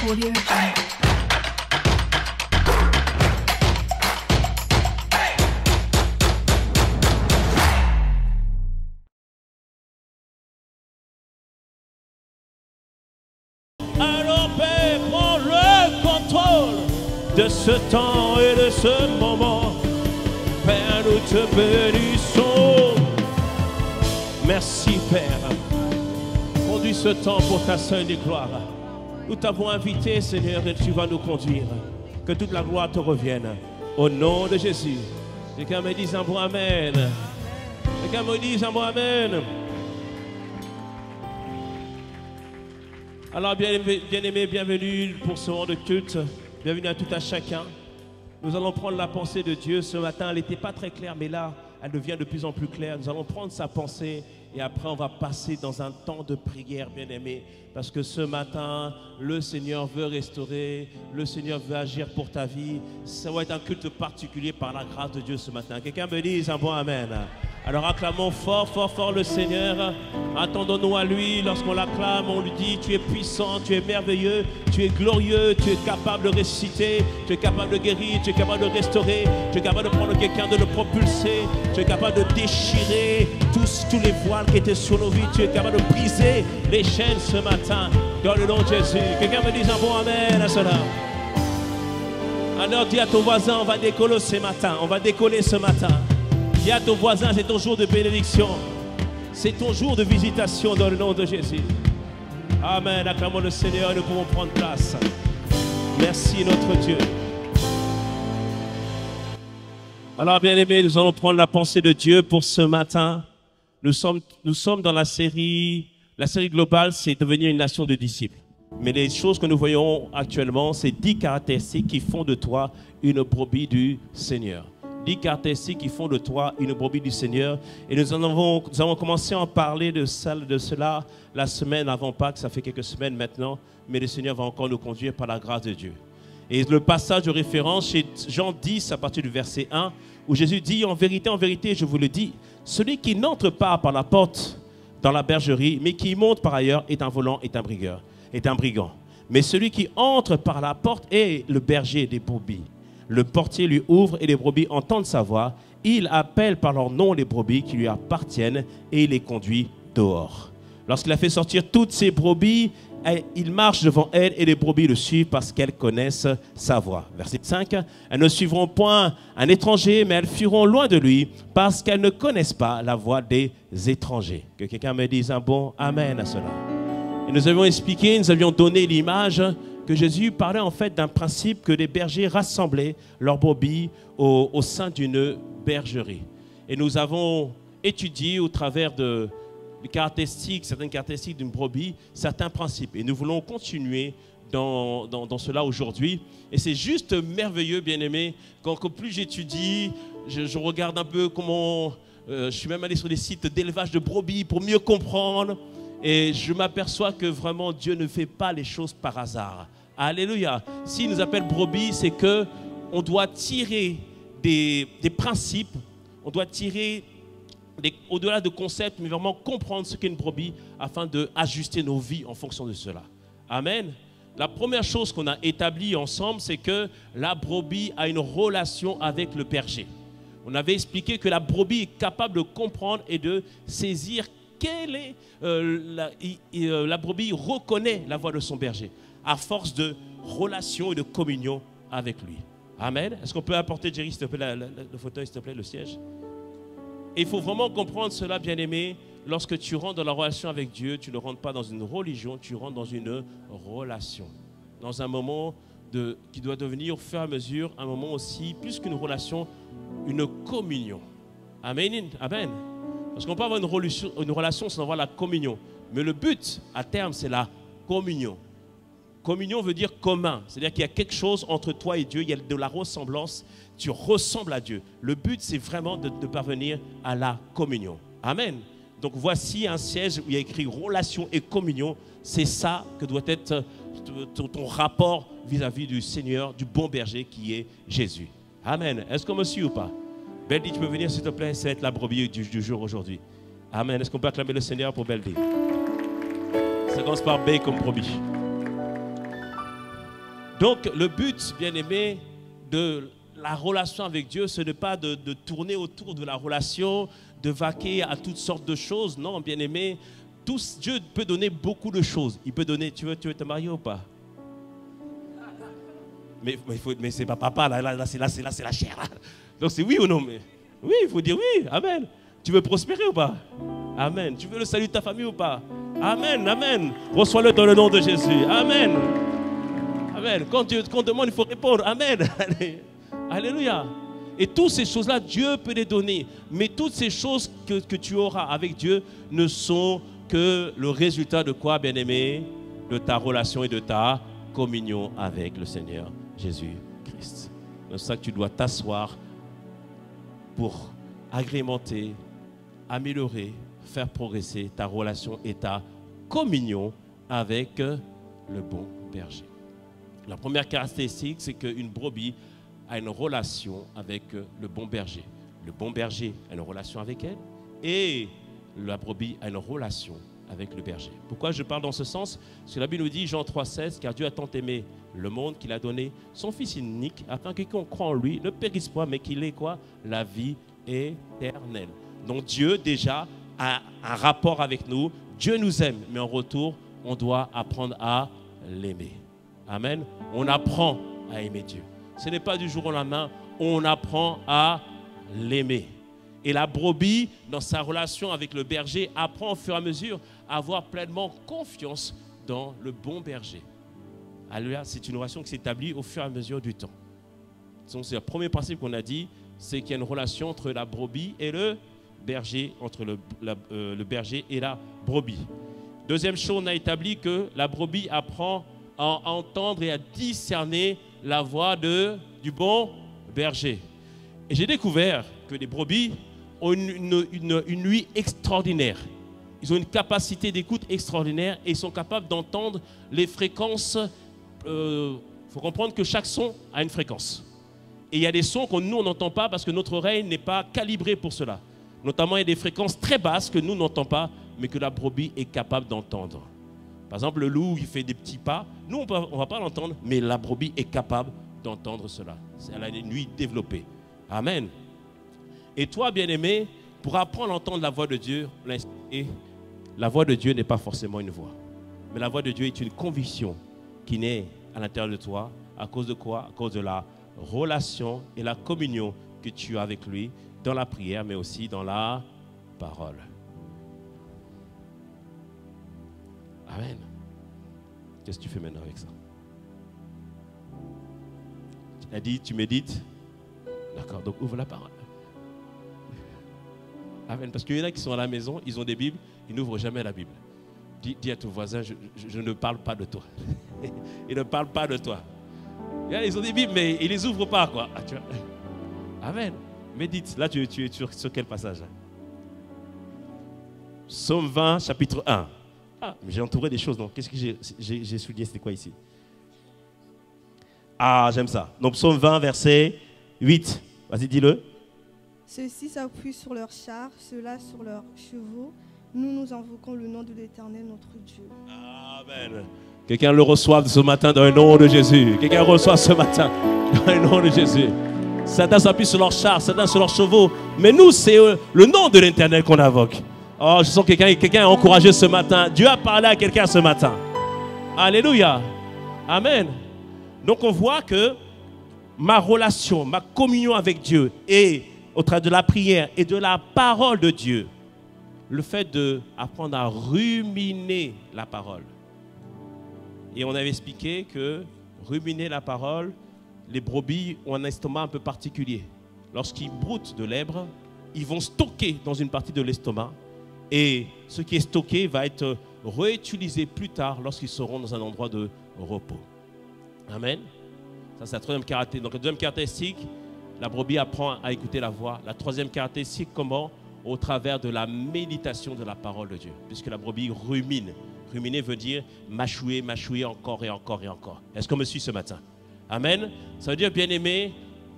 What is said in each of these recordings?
Audio Jungle. Alors Père, prends le contrôle de ce temps et de ce moment. Père, nous te bénissons. Merci Père. Conduis ce temps pour ta seule gloire. Nous t'avons invité Seigneur et tu vas nous conduire. Que toute la gloire te revienne. Au nom de Jésus. Quelqu'un me dise un bon amen. Quelqu'un me dise un bon amen. Alors bien-aimés, bienvenue pour ce moment de culte. Bienvenue à tout à chacun. Nous allons prendre la pensée de Dieu ce matin. Elle n'était pas très claire, mais là, elle devient de plus en plus claire. Nous allons prendre sa pensée et après on va passer dans un temps de prière, bien-aimés. Parce que ce matin, le Seigneur veut restaurer, le Seigneur veut agir pour ta vie. Ça va être un culte particulier par la grâce de Dieu ce matin. Quelqu'un me dise un bon amen. Alors acclamons fort, fort, fort le Seigneur. Attendons-nous à lui. Lorsqu'on l'acclame, on lui dit: tu es puissant, tu es merveilleux, tu es glorieux, tu es capable de ressusciter, tu es capable de guérir, tu es capable de restaurer, tu es capable de prendre quelqu'un, de le propulser, tu es capable de déchirer tous les voiles qui étaient sur nos vies, tu es capable de briser les chaînes ce matin dans le nom de Jésus. Quelqu'un me dise un bon amen à cela. Alors dis à ton voisin: on va décoller ce matin, on va décoller ce matin. Dis à ton voisin: c'est ton jour de bénédiction. C'est ton jour de visitation dans le nom de Jésus. Amen. Acclamons le Seigneur et nous pouvons prendre place. Merci notre Dieu. Alors bien aimés, nous allons prendre la pensée de Dieu pour ce matin. Nous sommes dans la série globale, c'est devenir une nation de disciples. Mais les choses que nous voyons actuellement, c'est 10 caractéristiques qui font de toi une brebis du Seigneur. 10 caractéristiques qui font de toi une brebis du Seigneur. Et nous avons commencé à en parler de cela la semaine avant Pâques. Ça fait quelques semaines maintenant. Mais le Seigneur va encore nous conduire par la grâce de Dieu. Et le passage de référence chez Jean 10 à partir du verset 1, où Jésus dit: en vérité, je vous le dis, celui qui n'entre pas par la porte dans la bergerie, mais qui y monte par ailleurs, est un volant, est un brigand. Mais celui qui entre par la porte est le berger des brebis. Le portier lui ouvre et les brebis entendent sa voix. Il appelle par leur nom les brebis qui lui appartiennent et il les conduit dehors. Lorsqu'il a fait sortir toutes ces brebis, il marche devant elles et les brebis le suivent parce qu'elles connaissent sa voix. Verset 5. Elles ne suivront point un étranger, mais elles fuiront loin de lui parce qu'elles ne connaissent pas la voix des étrangers. Que quelqu'un me dise un bon amen à cela. Et nous avions expliqué, nous avions donné l'image que Jésus parlait en fait d'un principe que les bergers rassemblaient leurs brebis au sein d'une bergerie. Et nous avons étudié au travers de certaines caractéristiques d'une brebis, certains principes. Et nous voulons continuer dans cela aujourd'hui. Et c'est juste merveilleux, bien-aimés, quand plus j'étudie, je regarde un peu comment... je suis même allé sur des sites d'élevage de brebis pour mieux comprendre. Et je m'aperçois que vraiment Dieu ne fait pas les choses par hasard. Alléluia. S'il nous appelle brebis, c'est qu'on doit tirer des principes, on doit tirer au-delà de concepts, mais vraiment comprendre ce qu'est une brebis afin d'ajuster nos vies en fonction de cela. Amen. La première chose qu'on a établie ensemble, c'est que la brebis a une relation avec le berger. On avait expliqué que la brebis est capable de comprendre et de saisir la brebis reconnaît la voix de son berger à force de relation et de communion avec lui. Amen. Est-ce qu'on peut apporter, Jerry, s'il te plaît, le fauteuil, s'il te plaît, le siège? Et il faut vraiment comprendre cela, bien-aimé. Lorsque tu rentres dans la relation avec Dieu, tu ne rentres pas dans une religion, tu rentres dans une relation. Dans un moment qui doit devenir, au fur et à mesure, un moment aussi, plus qu'une relation, une communion. Amen. Amen. Parce qu'on peut avoir une relation sans avoir la communion. Mais le but, à terme, c'est la communion. Communion veut dire commun. C'est-à-dire qu'il y a quelque chose entre toi et Dieu. Il y a de la ressemblance. Tu ressembles à Dieu. Le but, c'est vraiment de parvenir à la communion. Amen. Donc, voici un siège où il y a écrit relation et communion. C'est ça que doit être ton rapport vis-à-vis du Seigneur, du bon berger qui est Jésus. Amen. Est-ce qu'on me suit ou pas? Beldi, tu peux venir s'il te plaît, ça va être la brebis du jour aujourd'hui. Amen. Est-ce qu'on peut acclamer le Seigneur pour Beldi? Ça commence par B comme brebis. Donc, le but, bien-aimé, de la relation avec Dieu, ce n'est pas de tourner autour de la relation, de vaquer à toutes sortes de choses. Non, bien-aimé, Dieu peut donner beaucoup de choses. Il peut donner, tu veux te marier ou pas? Mais c'est pas papa, là c'est la chair. Là. Donc c'est oui ou non? Mais, oui, il faut dire oui, amen. Tu veux prospérer ou pas? Amen. Tu veux le salut de ta famille ou pas? Amen, amen. Reçois-le dans le nom de Jésus. Amen. Amen. Quand demande, il faut répondre. Amen. Alléluia. Et toutes ces choses-là, Dieu peut les donner. Mais toutes ces choses que tu auras avec Dieu ne sont que le résultat de quoi, bien-aimé? De ta relation et de ta communion avec le Seigneur Jésus-Christ. C'est pour ça que tu dois t'asseoir pour agrémenter, améliorer, faire progresser ta relation et ta communion avec le bon berger. La première caractéristique, c'est qu'une brebis a une relation avec le bon berger. Le bon berger a une relation avec elle et la brebis a une relation avec le berger. Pourquoi je parle dans ce sens? Parce que la Bible nous dit, Jean 3,16, car Dieu a tant aimé le monde qu'il a donné son Fils unique, afin que quiconque croit en lui ne périsse pas, mais qu'il ait quoi? La vie éternelle. Donc Dieu déjà a un rapport avec nous. Dieu nous aime, mais en retour, on doit apprendre à l'aimer. Amen. On apprend à aimer Dieu. Ce n'est pas du jour au lendemain, on apprend à l'aimer. Et la brebis, dans sa relation avec le berger, apprend au fur et à mesure à avoir pleinement confiance dans le bon berger. Alléluia, c'est une relation qui s'établit au fur et à mesure du temps. Donc, c'est le premier principe qu'on a dit, c'est qu'il y a une relation entre la brebis et le berger, entre le berger et la brebis. Deuxième chose, on a établi que la brebis apprend à entendre et à discerner la voix du bon berger. Et j'ai découvert que les brebis ont une ouïe extraordinaire. Ils ont une capacité d'écoute extraordinaire et ils sont capables d'entendre les fréquences. Il faut comprendre que chaque son a une fréquence. Et il y a des sons que nous, on n'entend pas parce que notre oreille n'est pas calibrée pour cela. Notamment, il y a des fréquences très basses que nous n'entendons pas, mais que la brebis est capable d'entendre. Par exemple, le loup, il fait des petits pas. Nous, on ne va pas l'entendre, mais la brebis est capable d'entendre cela. Elle a une ouïe développée. Amen. Et toi, bien-aimé, pour apprendre à entendre la voix de Dieu, la voix de Dieu n'est pas forcément une voix. Mais la voix de Dieu est une conviction qui naît à l'intérieur de toi. À cause de quoi? À cause de la relation et la communion que tu as avec lui dans la prière, mais aussi dans la parole. Amen. Qu'est-ce que tu fais maintenant avec ça? Tu as dit, tu médites? D'accord, donc ouvre la parole. Amen. Parce qu'il y en a qui sont à la maison, ils ont des Bibles, ils n'ouvrent jamais la Bible. Dis à ton voisin, je ne parle pas de toi. Ils ne parlent pas de toi. Ils ont des Bibles, mais ils ne les ouvrent pas, quoi. Tu vois? Amen. Médite. Là, tu es sur quel passage? Psaume 20, chapitre 1. Ah, mais j'ai entouré des choses. Donc, qu'est-ce que j'ai souligné? C'était quoi ici? Ah, j'aime ça. Donc, Psaume 20, verset 8. Vas-y, dis-le. Ceux-ci s'appuient sur leurs chars, ceux-là sur leurs chevaux. Nous invoquons le nom de l'Éternel, notre Dieu. Amen. Quelqu'un le reçoive ce matin dans le nom de Jésus. Quelqu'un reçoit ce matin dans le nom de Jésus. Certains s'appuient sur leurs chars, certains sur leurs chevaux. Mais nous, c'est le nom de l'Éternel qu'on invoque. Oh, je sens quelqu'un est encouragé ce matin. Dieu a parlé à quelqu'un ce matin. Alléluia. Amen. Donc on voit que ma relation, ma communion avec Dieu et au travers de la prière et de la parole de Dieu, le fait d'apprendre à ruminer la parole. Et on avait expliqué que ruminer la parole, les brebis ont un estomac un peu particulier. Lorsqu'ils broutent de l'herbe, ils vont stocker dans une partie de l'estomac. Et ce qui est stocké va être réutilisé plus tard lorsqu'ils seront dans un endroit de repos. Amen. Ça, c'est la troisième caractéristique. Donc, la deuxième caractéristique, la brebis apprend à écouter la voix. La troisième caractéristique, comment? Au travers de la méditation de la parole de Dieu. Puisque la brebis rumine. Ruminer veut dire mâchouiller, mâchouiller encore et encore et encore. Est-ce qu'on me suit ce matin? Amen. Ça veut dire, bien-aimé,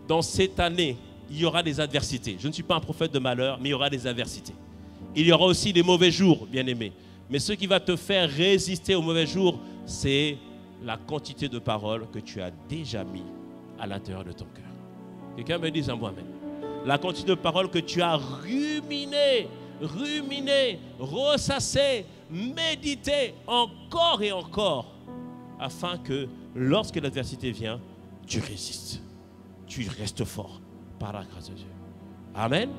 dans cette année, il y aura des adversités. Je ne suis pas un prophète de malheur, mais il y aura des adversités. Il y aura aussi des mauvais jours, bien-aimé. Mais ce qui va te faire résister aux mauvais jours, c'est la quantité de paroles que tu as déjà mis à l'intérieur de ton cœur. Quelqu'un me dise un mot, amen. La quantité de paroles que tu as ruminé, ressassé, médité encore et encore, afin que lorsque l'adversité vient, tu résistes. Tu restes fort par la grâce de Dieu. Amen.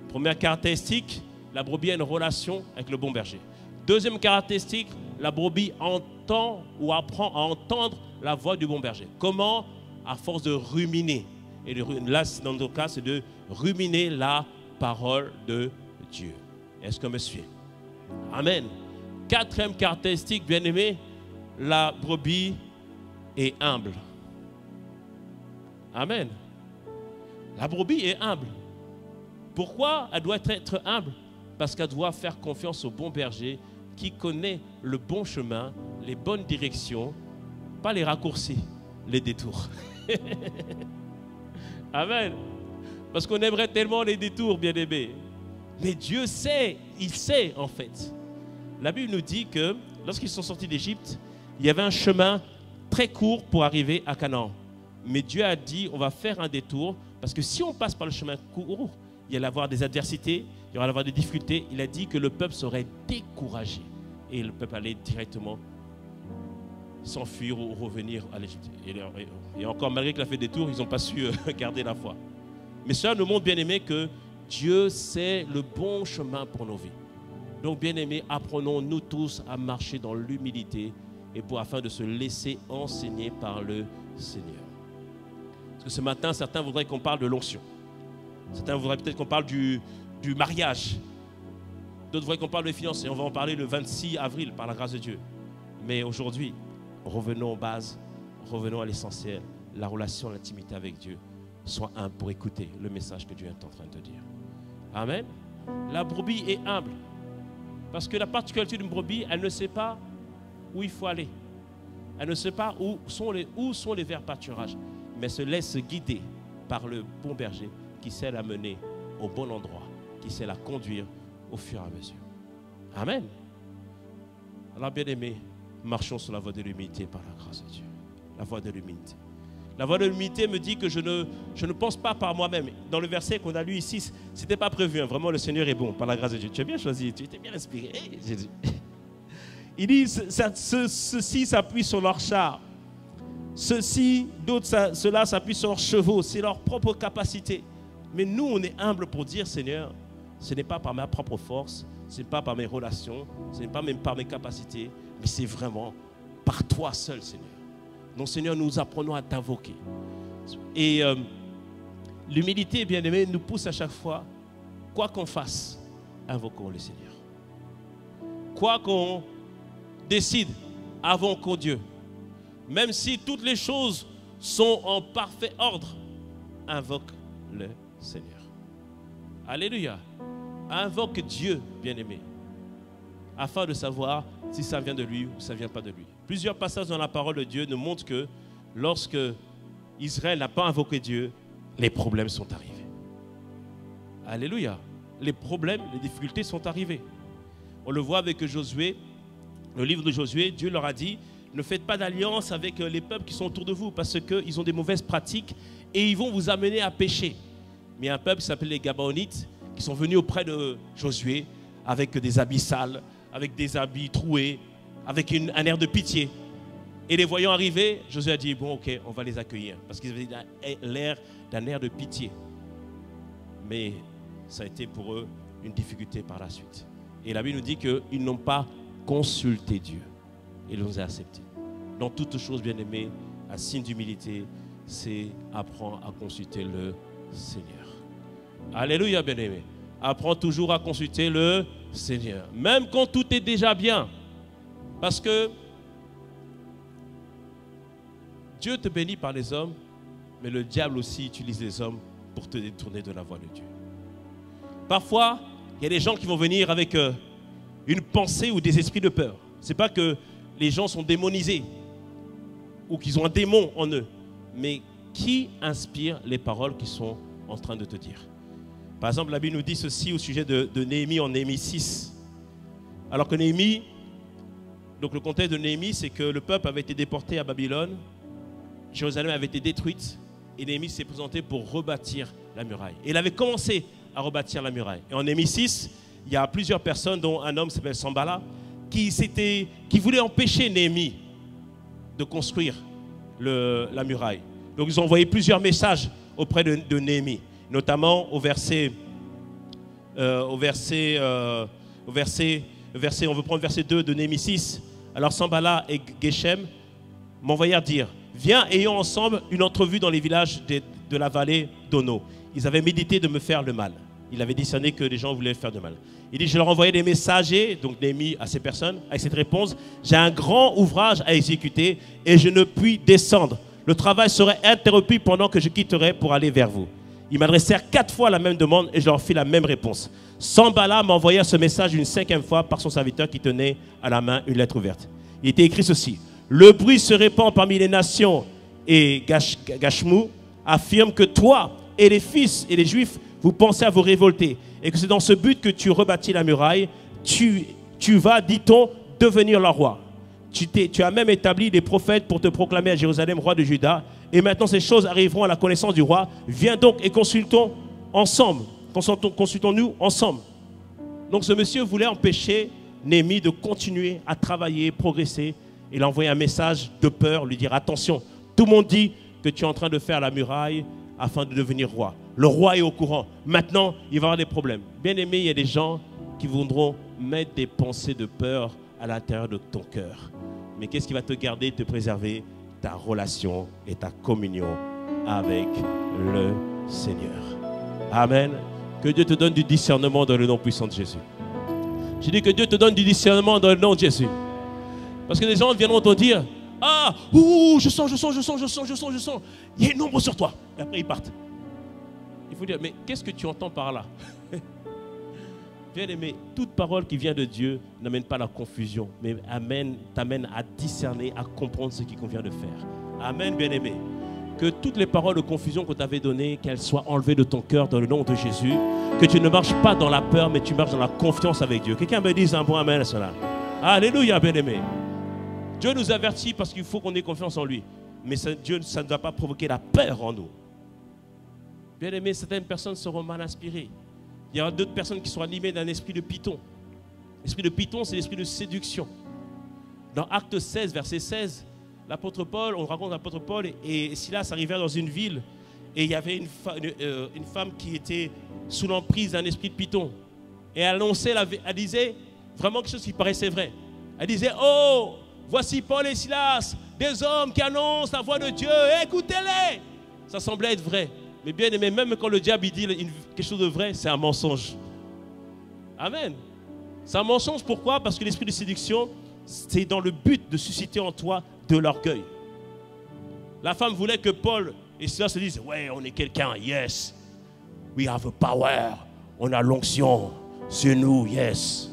Première caractéristique, la brebis a une relation avec le bon berger. Deuxième caractéristique, la brebis entend ou apprend à entendre la voix du bon berger. Comment? À force de ruminer. Et là, dans notre cas, c'est de ruminer la parole de Dieu. Est-ce que me suit? Amen. Quatrième caractéristique, bien aimé, la brebis est humble. Amen. La brebis est humble. Pourquoi elle doit être humble? Parce qu'elle doit faire confiance au bon berger qui connaît le bon chemin, les bonnes directions, pas les raccourcis, les détours. Amen. Parce qu'on aimerait tellement les détours, bien-aimés. Mais Dieu sait, il sait en fait. La Bible nous dit que lorsqu'ils sont sortis d'Égypte, il y avait un chemin très court pour arriver à Canaan. Mais Dieu a dit, on va faire un détour, parce que si on passe par le chemin court, il y allait avoir des adversités, il y aura avoir des difficultés. Il a dit que le peuple serait découragé. Et le peuple allait directement s'enfuir ou revenir à l'Égypte. Et encore, malgré qu'il a fait des tours, ils n'ont pas su garder la foi. Mais cela nous montre, bien aimé, que Dieu sait le bon chemin pour nos vies. Donc, bien aimé, apprenons nous tous à marcher dans l'humilité et afin de se laisser enseigner par le Seigneur. Parce que ce matin, certains voudraient qu'on parle de l'onction. Certains voudraient peut-être qu'on parle du mariage. D'autres voudraient qu'on parle des finances. Et on va en parler le 26 avril, par la grâce de Dieu. Mais aujourd'hui, revenons aux bases, revenons à l'essentiel, la relation, l'intimité avec Dieu. Sois humble pour écouter le message que Dieu est en train de te dire. Amen. La brebis est humble. Parce que la particularité d'une brebis, elle ne sait pas où il faut aller. Elle ne sait pas où sont les verts pâturages. Mais se laisse guider par le bon berger qui sait la mener au bon endroit, qui sait la conduire au fur et à mesure. Amen. Alors, bien-aimés, marchons sur la voie de l'humilité par la grâce de Dieu. La voie de l'humilité. La voie de l'humilité me dit que je ne pense pas par moi-même. Dans le verset qu'on a lu ici, ce n'était pas prévu. Hein. Vraiment, le Seigneur est bon, par la grâce de Dieu. Tu as bien choisi, tu étais bien inspiré. Jésus. Il dit, ceux-ci s'appuient sur leur char. Ceux-là s'appuient sur leurs chevaux. C'est leur propre capacité. Mais nous, on est humble pour dire, Seigneur, ce n'est pas par ma propre force, ce n'est pas par mes relations, ce n'est pas même par mes capacités, mais c'est vraiment par toi seul, Seigneur. Donc, Seigneur, nous apprenons à t'invoquer. Et l'humilité, bien aimé, nous pousse à chaque fois, quoi qu'on fasse, invoquons le Seigneur. Quoi qu'on décide, invoquons Dieu. Même si toutes les choses sont en parfait ordre, invoque le Seigneur. Alléluia. Invoque Dieu, bien-aimé, afin de savoir si ça vient de lui ou ça ne vient pas de lui. Plusieurs passages dans la parole de Dieu nous montrent que lorsque Israël n'a pas invoqué Dieu, les problèmes sont arrivés. Alléluia. Les problèmes, les difficultés sont arrivées. On le voit avec Josué. Le livre de Josué, Dieu leur a dit, ne faites pas d'alliance avec les peuples qui sont autour de vous parce qu'ils ont des mauvaises pratiques et ils vont vous amener à pécher. Mais il y a un peuple qui s'appelle les Gabaonites qui sont venus auprès de Josué avec des habits sales, avec des habits troués, avec un air de pitié. Et les voyant arriver, Josué a dit, bon ok, on va les accueillir. Parce qu'ils avaient l'air d'un air de pitié. Mais ça a été pour eux une difficulté par la suite. Et la Bible nous dit qu'ils n'ont pas consulté Dieu. Il nous a acceptés. Dans toutes choses, bien-aimées, un signe d'humilité, c'est apprendre à consulter le Seigneur. Alléluia, bien-aimé. Apprends toujours à consulter le Seigneur. Même quand tout est déjà bien. Parce que Dieu te bénit par les hommes, mais le diable aussi utilise les hommes pour te détourner de la voie de Dieu. Parfois, il y a des gens qui vont venir avec une pensée ou des esprits de peur. Ce n'est pas que les gens sont démonisés ou qu'ils ont un démon en eux, mais qui inspire les paroles qu'ils sont en train de te dire. Par exemple, la Bible nous dit ceci au sujet de Néhémie en Néhémie 6. Alors que Néhémie Donc le contexte de Néhémie, c'est que le peuple avait été déporté à Babylone, Jérusalem avait été détruite, et Néhémie s'est présenté pour rebâtir la muraille. Et il avait commencé à rebâtir la muraille. Et en Néhémie 6, il y a plusieurs personnes, dont un homme s'appelle Sanballat, qui voulait empêcher Néhémie de construire la muraille. Donc ils ont envoyé plusieurs messages auprès de Néhémie, notamment on veut prendre verset 2 de Néhémie 6. Alors Sanballat et Geshem m'envoyèrent dire, viens, ayons ensemble une entrevue dans les villages de la vallée d'Ono. Ils avaient médité de me faire le mal. Il avait discerné que les gens voulaient faire de mal. Il dit, je leur envoyais des messagers, donc Néhémie à ces personnes, avec cette réponse, j'ai un grand ouvrage à exécuter et je ne puis descendre. Le travail serait interrompu pendant que je quitterai pour aller vers vous. Ils m'adressèrent 4 fois la même demande et je leur fis la même réponse. Sanballat m'envoya ce message une 5e fois par son serviteur qui tenait à la main une lettre ouverte. Il était écrit ceci. Le bruit se répand parmi les nations et Gashmou affirme que toi et les fils et les juifs, vous pensez à vous révolter et que c'est dans ce but que tu rebâtis la muraille. Tu vas, dit-on, devenir leur roi. Tu as même établi des prophètes pour te proclamer à Jérusalem roi de Juda. Et maintenant ces choses arriveront à la connaissance du roi. Viens donc et consultons ensemble. Consultons-nous ensemble. Donc ce monsieur voulait empêcher Néhémie de continuer à travailler, progresser. Il a envoyé un message de peur, lui dire attention, tout le monde dit que tu es en train de faire la muraille afin de devenir roi. Le roi est au courant. Maintenant, il va y avoir des problèmes. Bien aimé, il y a des gens qui voudront mettre des pensées de peur à l'intérieur de ton cœur. Mais qu'est-ce qui va te garder, te préserver? Ta relation et ta communion avec le Seigneur. Amen. Que Dieu te donne du discernement dans le nom puissant de Jésus. Je dis que Dieu te donne du discernement dans le nom de Jésus. Parce que les gens viendront te dire, ah, je sens. Il y a une ombre sur toi. Et après ils partent. Il faut dire, mais qu'est-ce que tu entends par là? Bien-aimé, toute parole qui vient de Dieu n'amène pas la confusion, mais t'amène à discerner, à comprendre ce qu'il convient de faire. Amen, bien-aimé. Que toutes les paroles de confusion qu'on t'avait données, qu'elles soient enlevées de ton cœur dans le nom de Jésus. Que tu ne marches pas dans la peur, mais tu marches dans la confiance avec Dieu. Quelqu'un me dise un bon amen à cela. Alléluia, bien-aimé. Dieu nous avertit parce qu'il faut qu'on ait confiance en lui. Mais Dieu, ça ne va pas provoquer la peur en nous. Bien-aimé, certaines personnes seront mal inspirées. Il y aura d'autres personnes qui seront animées d'un esprit de python. L'esprit de python, c'est l'esprit de séduction. Dans Acte 16, verset 16, l'apôtre Paul, on raconte l'apôtre Paul et Silas arrivèrent dans une ville et il y avait une femme qui était sous l'emprise d'un esprit de python. Et elle annonçait, elle disait vraiment quelque chose qui paraissait vrai. Elle disait, oh, voici Paul et Silas, des hommes qui annoncent la voix de Dieu, écoutez-les. Ça semblait être vrai. Mais bien aimé, même quand le diable dit quelque chose de vrai, c'est un mensonge. Amen. C'est un mensonge, pourquoi? Parce que l'esprit de séduction, c'est dans le but de susciter en toi de l'orgueil. La femme voulait que Paul et Silas se disent, ouais, on est quelqu'un, yes. We have a power. On a l'onction sur nous, yes.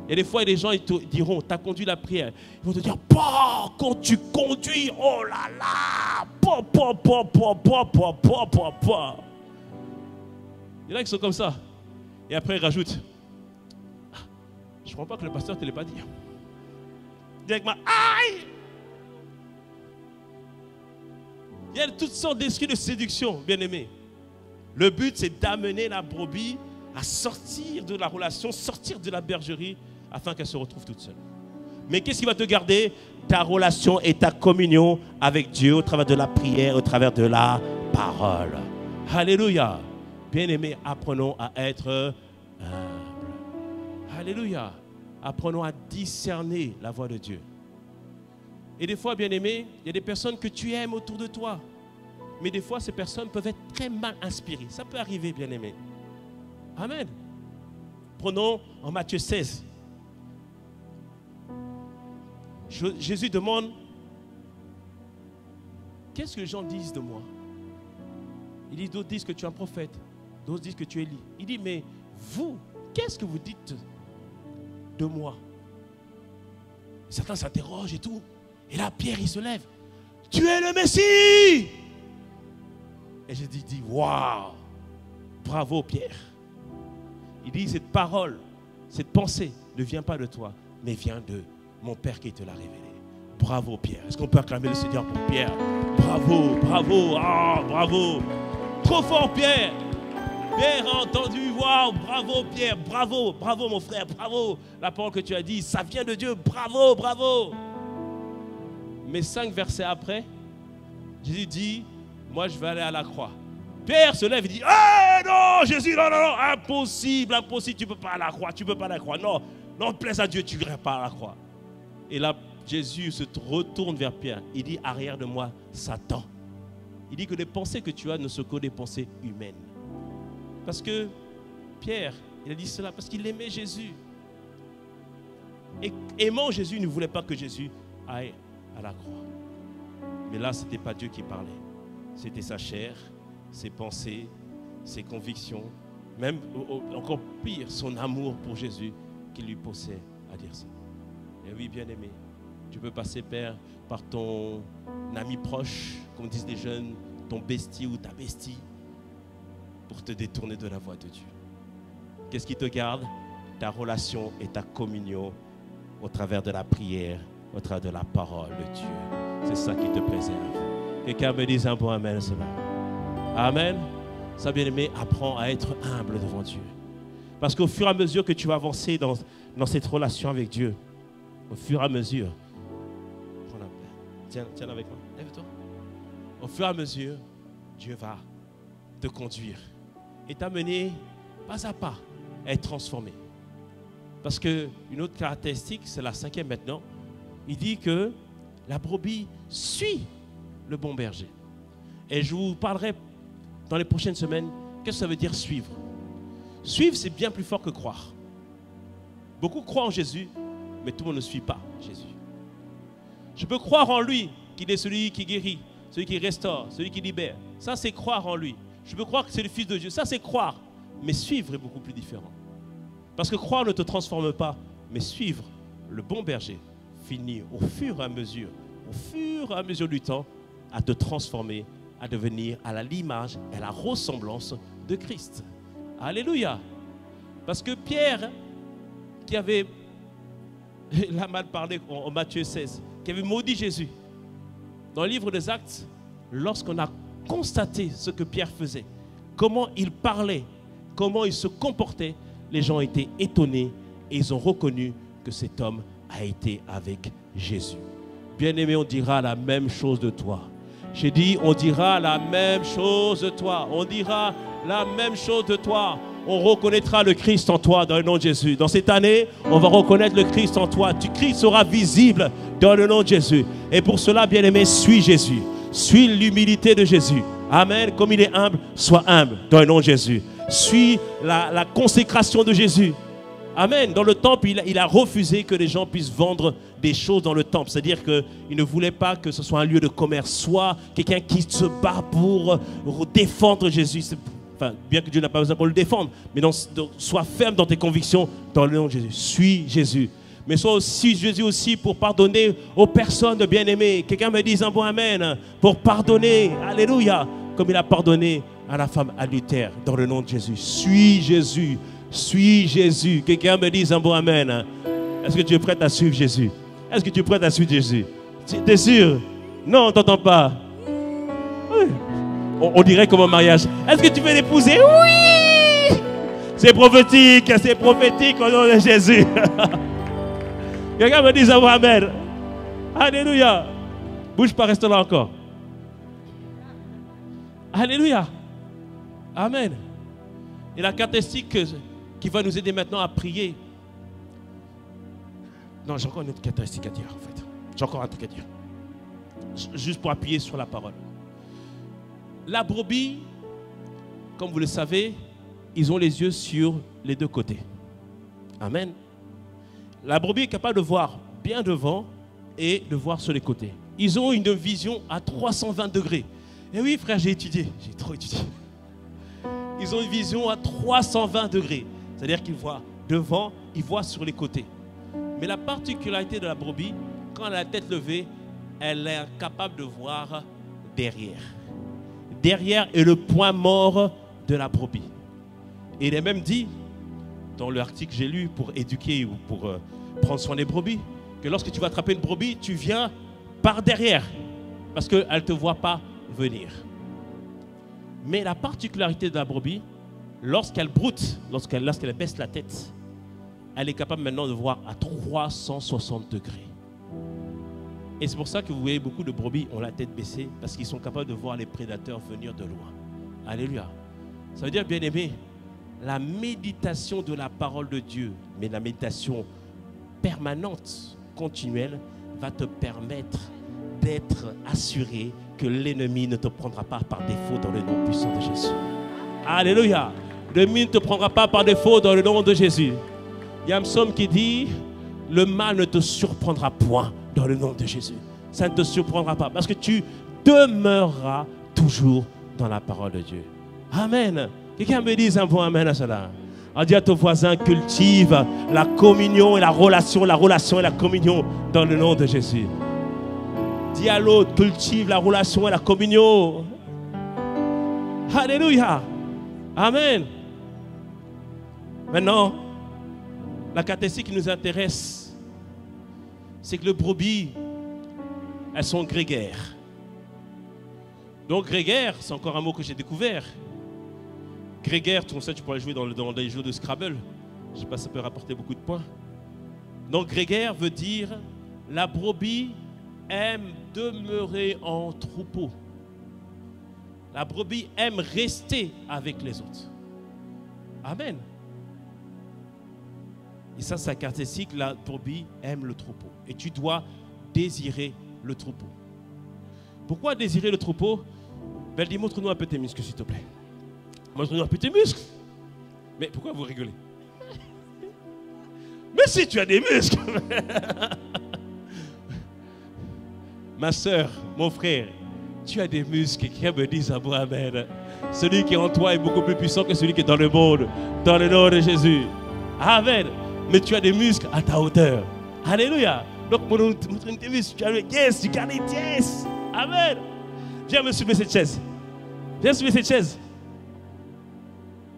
Et des fois, les gens ils te diront, tu as conduit la prière. Ils vont te dire, quand tu conduis, oh là là, Il y en a qui sont comme ça. Et après, ils rajoutent, je ne crois pas que le pasteur ne te l'ait pas dit. Directement, aïe! Il y a toutes sortes d'esprits de séduction, bien aimés. Le but, c'est d'amener la brebis à sortir de la relation, sortir de la bergerie, afin qu'elle se retrouve toute seule. Mais qu'est-ce qui va te garder? Ta relation et ta communion avec Dieu au travers de la prière, au travers de la parole. Alléluia. Bien-aimés, apprenons à être humbles. Alléluia. Apprenons à discerner la voix de Dieu. Et des fois, bien-aimés, il y a des personnes que tu aimes autour de toi. Mais des fois, ces personnes peuvent être très mal inspirées. Ça peut arriver, bien-aimés. Amen. Prenons en Matthieu 16. Jésus demande, qu'est-ce que les gens disent de moi? Il dit, d'autres disent que tu es un prophète, d'autres disent que tu es Élie. Il dit, mais vous, qu'est-ce que vous dites de moi? Certains s'interrogent et tout. Et là, Pierre, il se lève. Tu es le Messie! Et je dis, waouh! Bravo, Pierre. Il dit, cette parole, cette pensée ne vient pas de toi, mais vient de mon Père qui te l'a révélé. Bravo Pierre. Est-ce qu'on peut acclamer le Seigneur pour Pierre? Bravo, bravo, bravo. Trop fort Pierre. Pierre a entendu, waouh, bravo Pierre, bravo, bravo mon frère, bravo. La parole que tu as dit, ça vient de Dieu, bravo, bravo. Mais 5 versets après, Jésus dit, moi je vais aller à la croix. Pierre se lève et dit, non, Jésus, non, impossible, impossible, tu ne peux pas à la croix, tu ne peux pas à la croix. Non, non, plaise à Dieu, tu n'iras pas à la croix. Et là, Jésus se retourne vers Pierre. Il dit, arrière de moi, Satan. Il dit que les pensées que tu as ne sont que des pensées humaines. Parce que Pierre, il a dit cela parce qu'il aimait Jésus. Et aimant Jésus, il ne voulait pas que Jésus aille à la croix. Mais là, ce n'était pas Dieu qui parlait. C'était sa chair, ses pensées, ses convictions, même encore pire, son amour pour Jésus qui lui poussait à dire ça. Et oui, bien aimé, tu peux passer, Père, par ton ami proche, comme disent les jeunes, ton bestie ou ta bestie, pour te détourner de la voie de Dieu. Qu'est-ce qui te garde? Ta relation et ta communion au travers de la prière, au travers de la parole de Dieu. C'est ça qui te préserve. Quelqu'un me dise un bon amen cela. Amen. Ça, bien aimé, apprends à être humble devant Dieu. Parce qu'au fur et à mesure que tu vas avancer dans cette relation avec Dieu, au fur et à mesure, tiens avec moi, lève-toi. Au fur et à mesure, Dieu va te conduire et t'amener pas à pas à être transformé. Parce qu'une autre caractéristique, c'est la 5e maintenant, il dit que la brebis suit le bon berger. Et je vous parlerai dans les prochaines semaines, qu'est-ce que ça veut dire suivre? Suivre, c'est bien plus fort que croire. Beaucoup croient en Jésus, mais tout le monde ne suit pas Jésus. Je peux croire en lui, qu'il est celui qui guérit, celui qui restaure, celui qui libère. Ça, c'est croire en lui. Je peux croire que c'est le Fils de Dieu. Ça, c'est croire. Mais suivre est beaucoup plus différent. Parce que croire ne te transforme pas, mais suivre le bon berger finit au fur et à mesure du temps, à te transformer, à devenir à l'image et à la ressemblance de Christ. Alléluia. Parce que Pierre, qui avait, la mal parlé en Matthieu 16, qui avait maudit Jésus, dans le livre des Actes, lorsqu'on a constaté ce que Pierre faisait, comment il parlait, comment il se comportait, les gens étaient étonnés et ils ont reconnu que cet homme a été avec Jésus. Bien-aimé, on dira la même chose de toi. J'ai dit, on dira la même chose de toi. On dira la même chose de toi. On reconnaîtra le Christ en toi dans le nom de Jésus. Dans cette année, on va reconnaître le Christ en toi. Christ sera visible dans le nom de Jésus. Et pour cela, bien-aimé, suis Jésus. Suis l'humilité de Jésus. Amen. Comme il est humble, sois humble dans le nom de Jésus. Suis la consécration de Jésus. Amen. Dans le temple, il a refusé que les gens puissent vendre des choses dans le temple. C'est-à-dire qu'il ne voulait pas que ce soit un lieu de commerce. Soit quelqu'un qui se bat pour défendre Jésus. Enfin, bien que Dieu n'a pas besoin pour le défendre. Mais sois ferme dans tes convictions dans le nom de Jésus. Suis Jésus. Mais sois aussi Jésus aussi pour pardonner aux personnes de bien-aimées. Quelqu'un me dise un bon amen. Pour pardonner. Alléluia. Comme il a pardonné à la femme adultère dans le nom de Jésus. Suis Jésus. Suis Jésus. Quelqu'un me dise un bon amen. Est-ce que tu es prêt à suivre Jésus? Est-ce que tu es prêt à suivre Jésus? Tu es sûr? Non, on ne t'entend pas. Oui. On dirait comme un mariage. Est-ce que tu veux l'épouser? Oui! C'est prophétique au nom de Jésus. Quelqu'un me dise un bon amen. Alléluia. Bouge pas, reste là encore. Alléluia. Amen. Et la caractéristique qui va nous aider maintenant à prier. Non, j'ai encore une autre caractéristique à dire en fait. J'ai encore un truc à dire. Juste pour appuyer sur la parole. La brebis, comme vous le savez, ils ont les yeux sur les deux côtés. Amen. La brebis est capable de voir bien devant et de voir sur les côtés. Ils ont une vision à 320 degrés. Et oui, frère, j'ai étudié. J'ai trop étudié. Ils ont une vision à 320 degrés. C'est-à-dire qu'ils voient devant, ils voient sur les côtés. Mais la particularité de la brebis, quand elle a la tête levée, elle est incapable de voir derrière. Derrière est le point mort de la brebis. Et il est même dit, dans l'article que j'ai lu pour éduquer ou pour prendre soin des brebis, que lorsque tu vas attraper une brebis, tu viens par derrière, parce qu'elle ne te voit pas venir. Mais la particularité de la brebis, lorsqu'elle broute, lorsqu'elle baisse la tête, elle est capable maintenant de voir à 360 degrés. Et c'est pour ça que vous voyez beaucoup de brebis ont la tête baissée, parce qu'ils sont capables de voir les prédateurs venir de loin. Alléluia. Ça veut dire, bien aimé, la méditation de la parole de Dieu, mais la méditation permanente, continuelle, va te permettre d'être assuré que l'ennemi ne te prendra pas par défaut dans le nom puissant de Jésus. Alléluia. L'ennemi ne te prendra pas par défaut dans le nom de Jésus. Il y a un psaume qui dit, le mal ne te surprendra point dans le nom de Jésus. Ça ne te surprendra pas parce que tu demeureras toujours dans la parole de Dieu. Amen. Quelqu'un me dise un bon amen à cela. On dit à ton voisin, cultive la communion et la relation et la communion dans le nom de Jésus. Dis à l'autre, cultive la relation et la communion. Alléluia. Amen. Maintenant, la catéchisme qui nous intéresse, c'est que les brebis, elles sont grégaires. Donc grégaire, c'est encore un mot que j'ai découvert. Grégaire, tout ça, tu pourrais jouer dans les jeux de Scrabble. Je ne sais pas si ça peut rapporter beaucoup de points. Donc grégaire veut dire la brebis aime demeurer en troupeau. La brebis aime rester avec les autres. Amen. Et ça, c'est caractéristique, la brebis aime le troupeau. Et tu dois désirer le troupeau. Pourquoi désirer le troupeau? Ben, dis, montre-nous un peu tes muscles, s'il te plaît. Montre-nous un peu tes muscles. Mais pourquoi vous rigolez? Mais si tu as des muscles. Ma soeur, mon frère, tu as des muscles. Qui me disent à moi, amen. Celui qui est en toi est beaucoup plus puissant que celui qui est dans le monde. Dans le nom de Jésus. Amen. Mais tu as des muscles à ta hauteur. Alléluia. Donc, montre-nous tes muscles. Tu as yes, tu gardes yes. Amen. Viens me soulever cette chaise. Viens soulever cette chaise.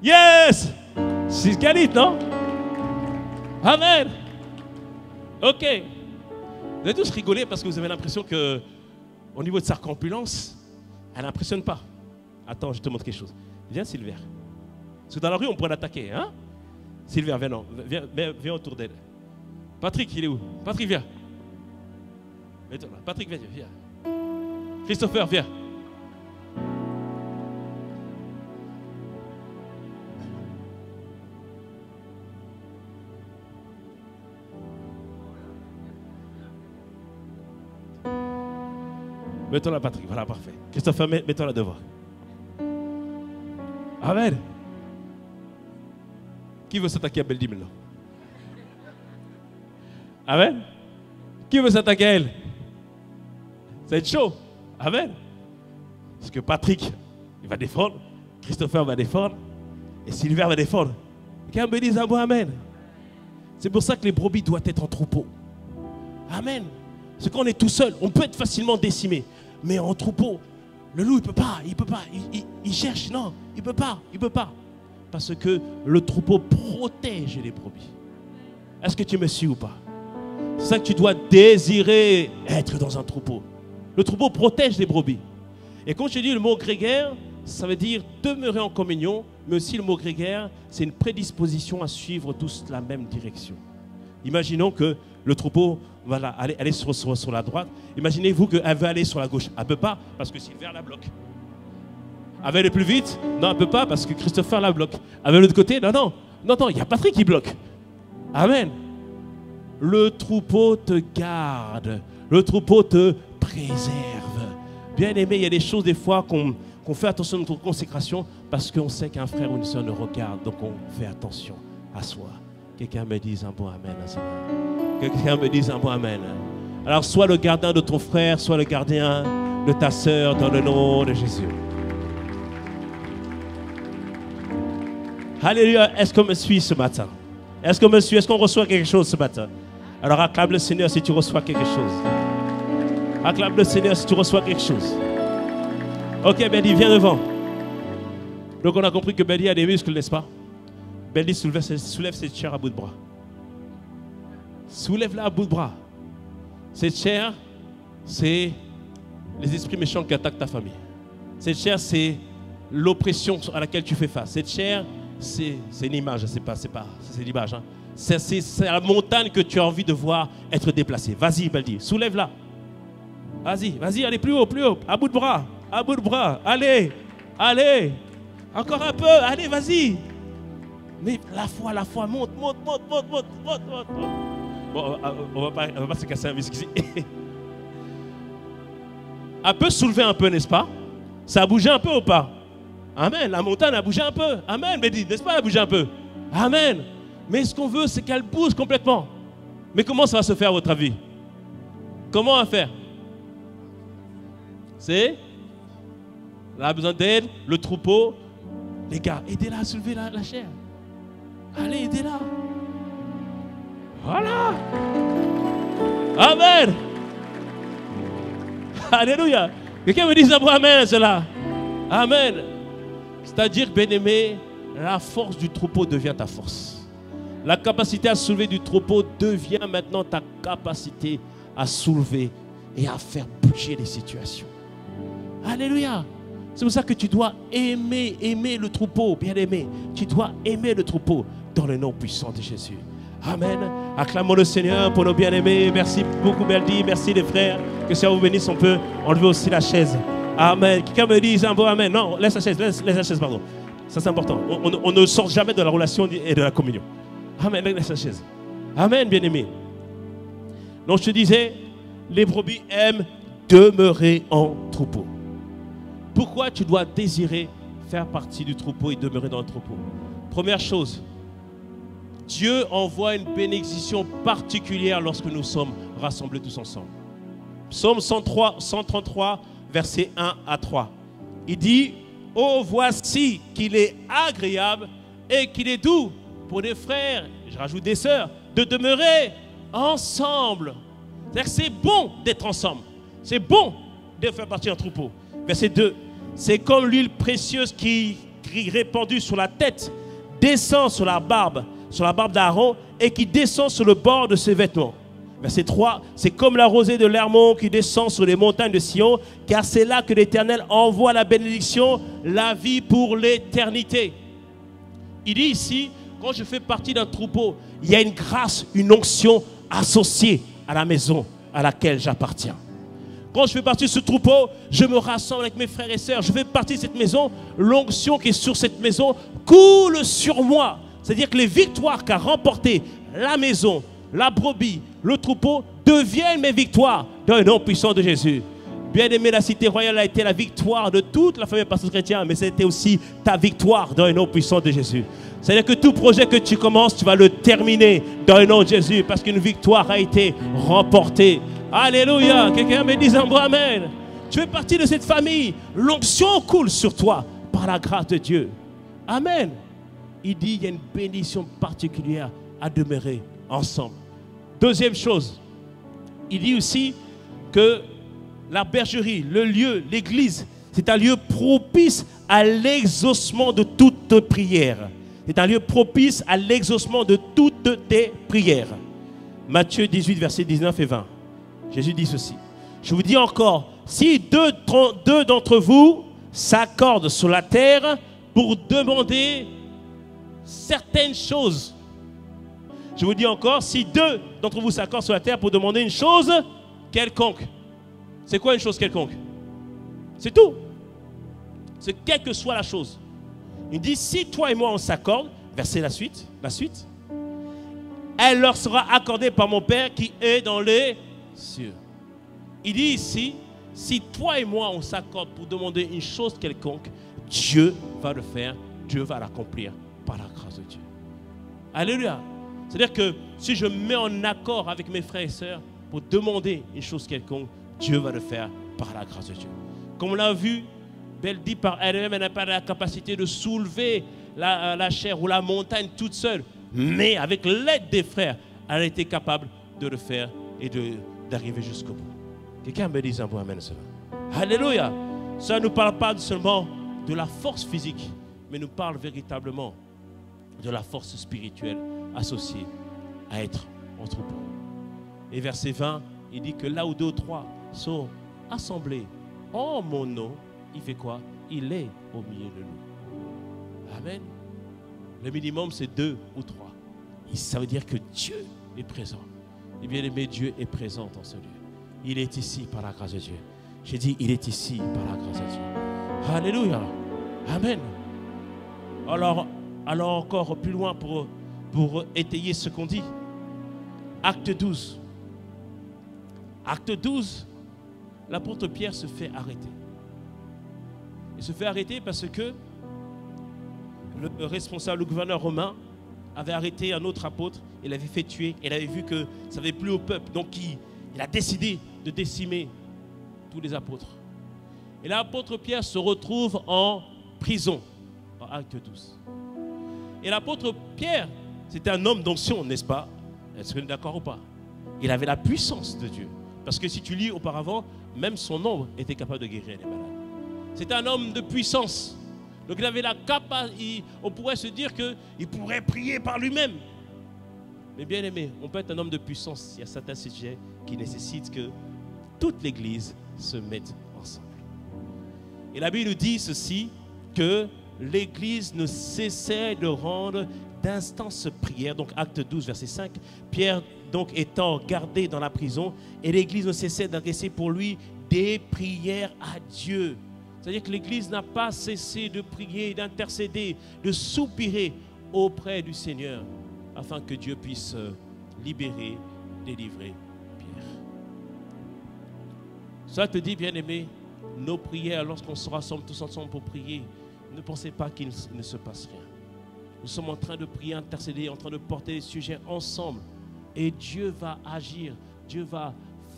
Yes. C'est Galit, non? Amen. Ok. Vous avez tous rigolé parce que vous avez l'impression que au niveau de sa corpulence, elle n'impressionne pas. Attends, je te montre quelque chose. Viens, Sylvain. Parce que dans la rue, on pourrait l'attaquer. Hein? Sylvain, viens, non. Viens autour d'elle. Patrick, il est où? Patrick, viens. Patrick, viens. Christopher, viens. Mets-toi là, Patrick. Voilà, parfait. Christopher, mets-toi là devant. Amen. Qui veut s'attaquer à Beldi maintenant? Amen. Qui veut s'attaquer à elle? Ça va être chaud. Amen. Parce que Patrick, il va défendre. Christopher va défendre. Et Sylvain va défendre. Quelqu'un me dise un bon amen. C'est pour ça que les brebis doivent être en troupeau. Amen. Parce qu'on est tout seul, on peut être facilement décimé. Mais en troupeau, le loup, il peut pas. Il cherche, non, il peut pas. Parce que le troupeau protège les brebis. Est-ce que tu me suis ou pas? C'est ça que tu dois désirer, être dans un troupeau. Le troupeau protège les brebis. Et quand je dis le mot grégaire, ça veut dire demeurer en communion, mais aussi le mot grégaire, c'est une prédisposition à suivre tous la même direction. Imaginons que le troupeau va aller sur la droite. Imaginez-vous qu'elle veut aller sur la gauche. Elle ne peut pas parce que Sylvain la bloque. Elle veut aller plus vite? Non, elle ne peut pas parce que Christopher la bloque. Elle veut de l'autre côté? Non, il y a Patrick qui bloque. Amen. Le troupeau te garde. Le troupeau te préserve. Bien aimé, il y a des choses des fois qu'on fait attention à notre consécration parce qu'on sait qu'un frère ou une soeur nous regarde. Donc on fait attention à soi. Quelqu'un me dise un bon amen à cela. Quelqu'un me dise un bon amen. Alors sois le gardien de ton frère, sois le gardien de ta sœur dans le nom de Jésus. Alléluia. Est-ce qu'on me suit ce matin? Est-ce qu'on me suit? Est-ce qu'on reçoit quelque chose ce matin? Alors acclame le Seigneur si tu reçois quelque chose. Acclame le Seigneur si tu reçois quelque chose. Ok, Belly, viens devant. Donc on a compris que Belly a des muscles, n'est-ce pas? Belly soulève ses chairs à bout de bras. Soulève-la à bout de bras. Cette chair, c'est les esprits méchants qui attaquent ta famille. Cette chair, c'est l'oppression à laquelle tu fais face. Cette chair, c'est une image, c'est l'image. Hein. C'est la montagne que tu as envie de voir être déplacée. Vas-y, Beldi, soulève-la. Vas-y, allez plus haut, à bout de bras, allez, encore un peu, allez, vas-y. Mais la foi, monte. Bon, on va pas se casser un muscle ici. Un peu soulevé un peu, n'est-ce pas? Ça a bougé un peu ou pas? Amen, la montagne a bougé un peu. Amen, Beldi, n'est-ce pas, elle a bougé un peu? Amen. Mais ce qu'on veut, c'est qu'elle bouge complètement. Mais comment ça va se faire à votre avis? Comment on va faire? Elle a besoin d'aide, le troupeau. Les gars, aidez-la à soulever la chair. Allez, aidez-la. Voilà. Amen. Alléluia. Quelqu'un me dit ça pour Amen, cela. Amen. C'est-à-dire, bien-aimé, la force du troupeau devient ta force. La capacité à soulever du troupeau devient maintenant ta capacité à soulever et à faire bouger les situations. Alléluia. C'est pour ça que tu dois aimer le troupeau, bien-aimé. Tu dois aimer le troupeau dans le nom puissant de Jésus. Amen. Acclamons le Seigneur pour nos bien-aimés. Merci beaucoup, Beldi. Merci les frères. Que le Seigneur vous bénisse. On peut enlever aussi la chaise. Amen. Quelqu'un me dit un bon amen. Non, laisse la chaise, pardon. Ça, c'est important. On ne sort jamais de la relation et de la communion. Amen. Laisse la chaise. Amen, bien-aimé. Donc, je te disais, les brebis aiment demeurer en troupeau. Pourquoi tu dois désirer faire partie du troupeau et demeurer dans le troupeau? Première chose, Dieu envoie une bénédiction particulière lorsque nous sommes rassemblés tous ensemble. Psaume 133, versets 1 à 3. Il dit, « Oh, voici qu'il est agréable et qu'il est doux pour des frères, je rajoute des sœurs, de demeurer ensemble. » C'est-à-dire que c'est bon d'être ensemble. C'est bon de faire partie d'un troupeau. Verset 2. C'est comme l'huile précieuse qui répandue sur la tête descend sur la barbe d'Aaron et qui descend sur le bord de ses vêtements. Verset 3. C'est comme la rosée de l'Hermon qui descend sur les montagnes de Sion, car c'est là que l'Éternel envoie la bénédiction, la vie pour l'éternité. Il dit ici, quand je fais partie d'un troupeau, il y a une grâce, une onction associée à la maison à laquelle j'appartiens. Quand je fais partie de ce troupeau, je me rassemble avec mes frères et sœurs. Je fais partie de cette maison. L'onction qui est sur cette maison coule sur moi. C'est-à-dire que les victoires qu'a remportées la maison, la brebis, le troupeau deviennent mes victoires dans le nom puissant de Jésus. Bien-aimé, la cité royale a été la victoire de toute la famille pasteur chrétien, mais c'était aussi ta victoire dans le nom puissant de Jésus. C'est-à-dire que tout projet que tu commences, tu vas le terminer dans le nom de Jésus parce qu'une victoire a été remportée. Alléluia. Quelqu'un me dit un bon amen. Tu fais partie de cette famille. L'onction coule sur toi par la grâce de Dieu. Amen. Il dit il y a une bénédiction particulière à demeurer ensemble. Deuxième chose, il dit aussi que la bergerie, le lieu, l'église, c'est un lieu propice à l'exaucement de toutes prières. C'est un lieu propice à l'exaucement de toutes tes prières. Matthieu 18, versets 19 et 20. Jésus dit ceci. Je vous dis encore, si deux d'entre vous s'accordent sur la terre pour demander certaines choses. Je vous dis encore, si deux d'entre vous s'accordent sur la terre pour demander une chose quelconque. C'est quoi une chose quelconque? C'est tout. C'est quelle que soit la chose. Il dit, si toi et moi on s'accorde, verset la suite, elle leur sera accordée par mon Père qui est dans les cieux. Il dit ici, si toi et moi on s'accorde pour demander une chose quelconque, Dieu va le faire, Dieu va l'accomplir par la grâce de Dieu. Alléluia. C'est-à-dire que si je me mets en accord avec mes frères et sœurs pour demander une chose quelconque, Dieu va le faire par la grâce de Dieu. Comme on l'a vu, Beldi par elle-même, elle n'a pas la capacité de soulever la chair ou la montagne toute seule. Mais avec l'aide des frères, elle a été capable de le faire et d'arriver jusqu'au bout. Quelqu'un me dit un bon amen cela. Alléluia. Ça ne nous parle pas seulement de la force physique, mais nous parle véritablement de la force spirituelle associée à être en troupeau. Et verset 20, il dit que là où 2 ou 3 sont assemblés en mon nom, il fait quoi? Il est au milieu de nous. Amen. Le minimum, c'est 2 ou 3. Et ça veut dire que Dieu est présent. Et bien aimé, Dieu est présent dans ce lieu. Il est ici par la grâce de Dieu. J'ai dit, il est ici par la grâce de Dieu. Alléluia. Amen. Alors encore plus loin pour étayer ce qu'on dit. Acte 12. Acte 12, l'apôtre Pierre se fait arrêter. Il se fait arrêter parce que le responsable, le gouverneur romain, avait arrêté un autre apôtre, il l'avait fait tuer, il avait vu que ça n'avait plus au peuple. Donc il a décidé de décimer tous les apôtres. Et l'apôtre Pierre se retrouve en prison, dans Acte 12. Et l'apôtre Pierre, c'était un homme d'onction, n'est-ce pas? Est-ce que vous êtes d'accord ou pas? Il avait la puissance de Dieu. Parce que si tu lis auparavant, même son ombre était capable de guérir les malades. C'était un homme de puissance. Donc il avait la capacité, on pourrait se dire qu'il pourrait prier par lui-même. Mais bien aimé, on peut être un homme de puissance. Il y a certains sujets qui nécessitent que toute l'Église se mette ensemble. Et la Bible nous dit ceci, que l'Église ne cessait de rendre d'instances prières. Donc acte 12, verset 5. Pierre, donc étant gardé dans la prison, et l'Église ne cessait d'adresser pour lui des prières à Dieu. C'est-à-dire que l'Église n'a pas cessé de prier, d'intercéder, de soupirer auprès du Seigneur, afin que Dieu puisse libérer, délivrer Pierre. Ça te dit, bien-aimé, nos prières, lorsqu'on se rassemble tous ensemble pour prier, ne pensez pas qu'il ne se passe rien. Nous sommes en train de prier, intercéder, en train de porter les sujets ensemble. Et Dieu va agir, Dieu va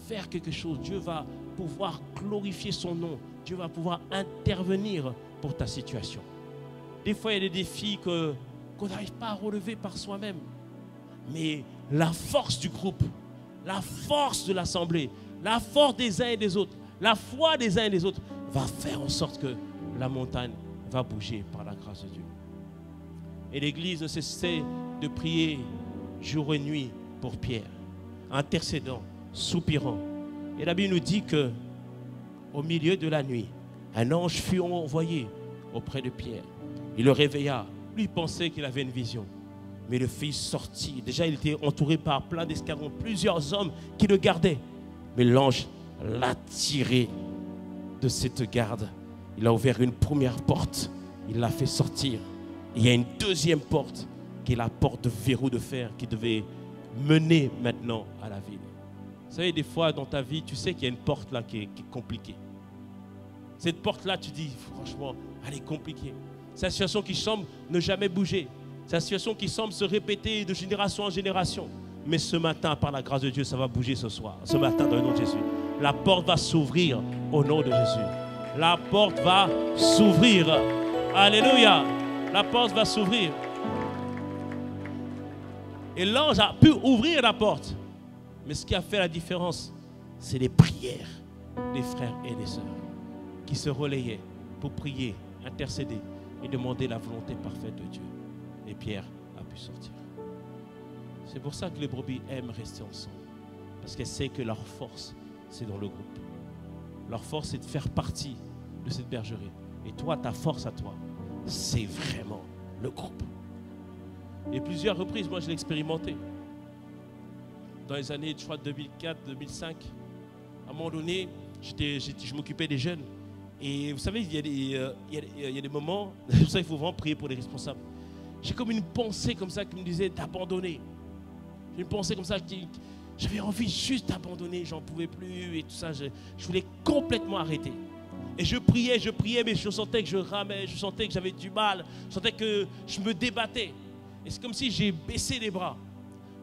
faire quelque chose, Dieu va pouvoir glorifier son nom, Dieu va pouvoir intervenir pour ta situation. Des fois, il y a des défis qu'on n'arrive pas à relever par soi-même. Mais la force du groupe, la force de l'assemblée, la force des uns et des autres, la foi des uns et des autres va faire en sorte que la montagne va bouger par la grâce de Dieu. Et l'Église ne cessait de prier jour et nuit pour Pierre, intercédant, soupirant. Et la Bible nous dit que au milieu de la nuit, un ange fut envoyé auprès de Pierre. Il le réveilla. Lui pensait qu'il avait une vision. Mais le fils sortit. Déjà, il était entouré par plein d'escadrons, plusieurs hommes qui le gardaient. Mais l'ange l'a tiré de cette garde. Il a ouvert une première porte. Il l'a fait sortir. Et il y a une deuxième porte, qui est la porte de verrou de fer, qui devait mener maintenant à la ville. Vous savez, des fois dans ta vie, tu sais qu'il y a une porte là qui est compliquée. Cette porte-là, tu dis, franchement, elle est compliquée. C'est une situation qui semble ne jamais bouger. C'est une situation qui semble se répéter de génération en génération. Mais ce matin, par la grâce de Dieu, ça va bouger ce soir. Ce matin, dans le nom de Jésus. La porte va s'ouvrir au nom de Jésus. La porte va s'ouvrir. Alléluia. La porte va s'ouvrir. Et l'ange a pu ouvrir la porte. Mais ce qui a fait la différence, c'est les prières des frères et des sœurs qui se relayaient pour prier, intercéder et demander la volonté parfaite de Dieu. Et Pierre a pu sortir. C'est pour ça que les brebis aiment rester ensemble. Parce qu'elles savent que leur force, c'est dans le groupe. Leur force, c'est de faire partie de cette bergerie. Et toi, ta force à toi, c'est vraiment le groupe. Et plusieurs reprises, moi, je l'ai expérimenté. Dans les années, je crois, 2004, 2005, à un moment donné, je m'occupais des jeunes. Et vous savez, il y a des moments, c'est pour ça qu'il faut vraiment prier pour les responsables. J'ai comme une pensée comme ça qui me disait d'abandonner. J'ai une pensée comme ça qui... J'avais envie juste d'abandonner, j'en pouvais plus et tout ça. Je voulais complètement arrêter. Et je priais, mais je sentais que je ramais, je sentais que j'avais du mal, je sentais que je me débattais. Et c'est comme si j'ai baissé les bras.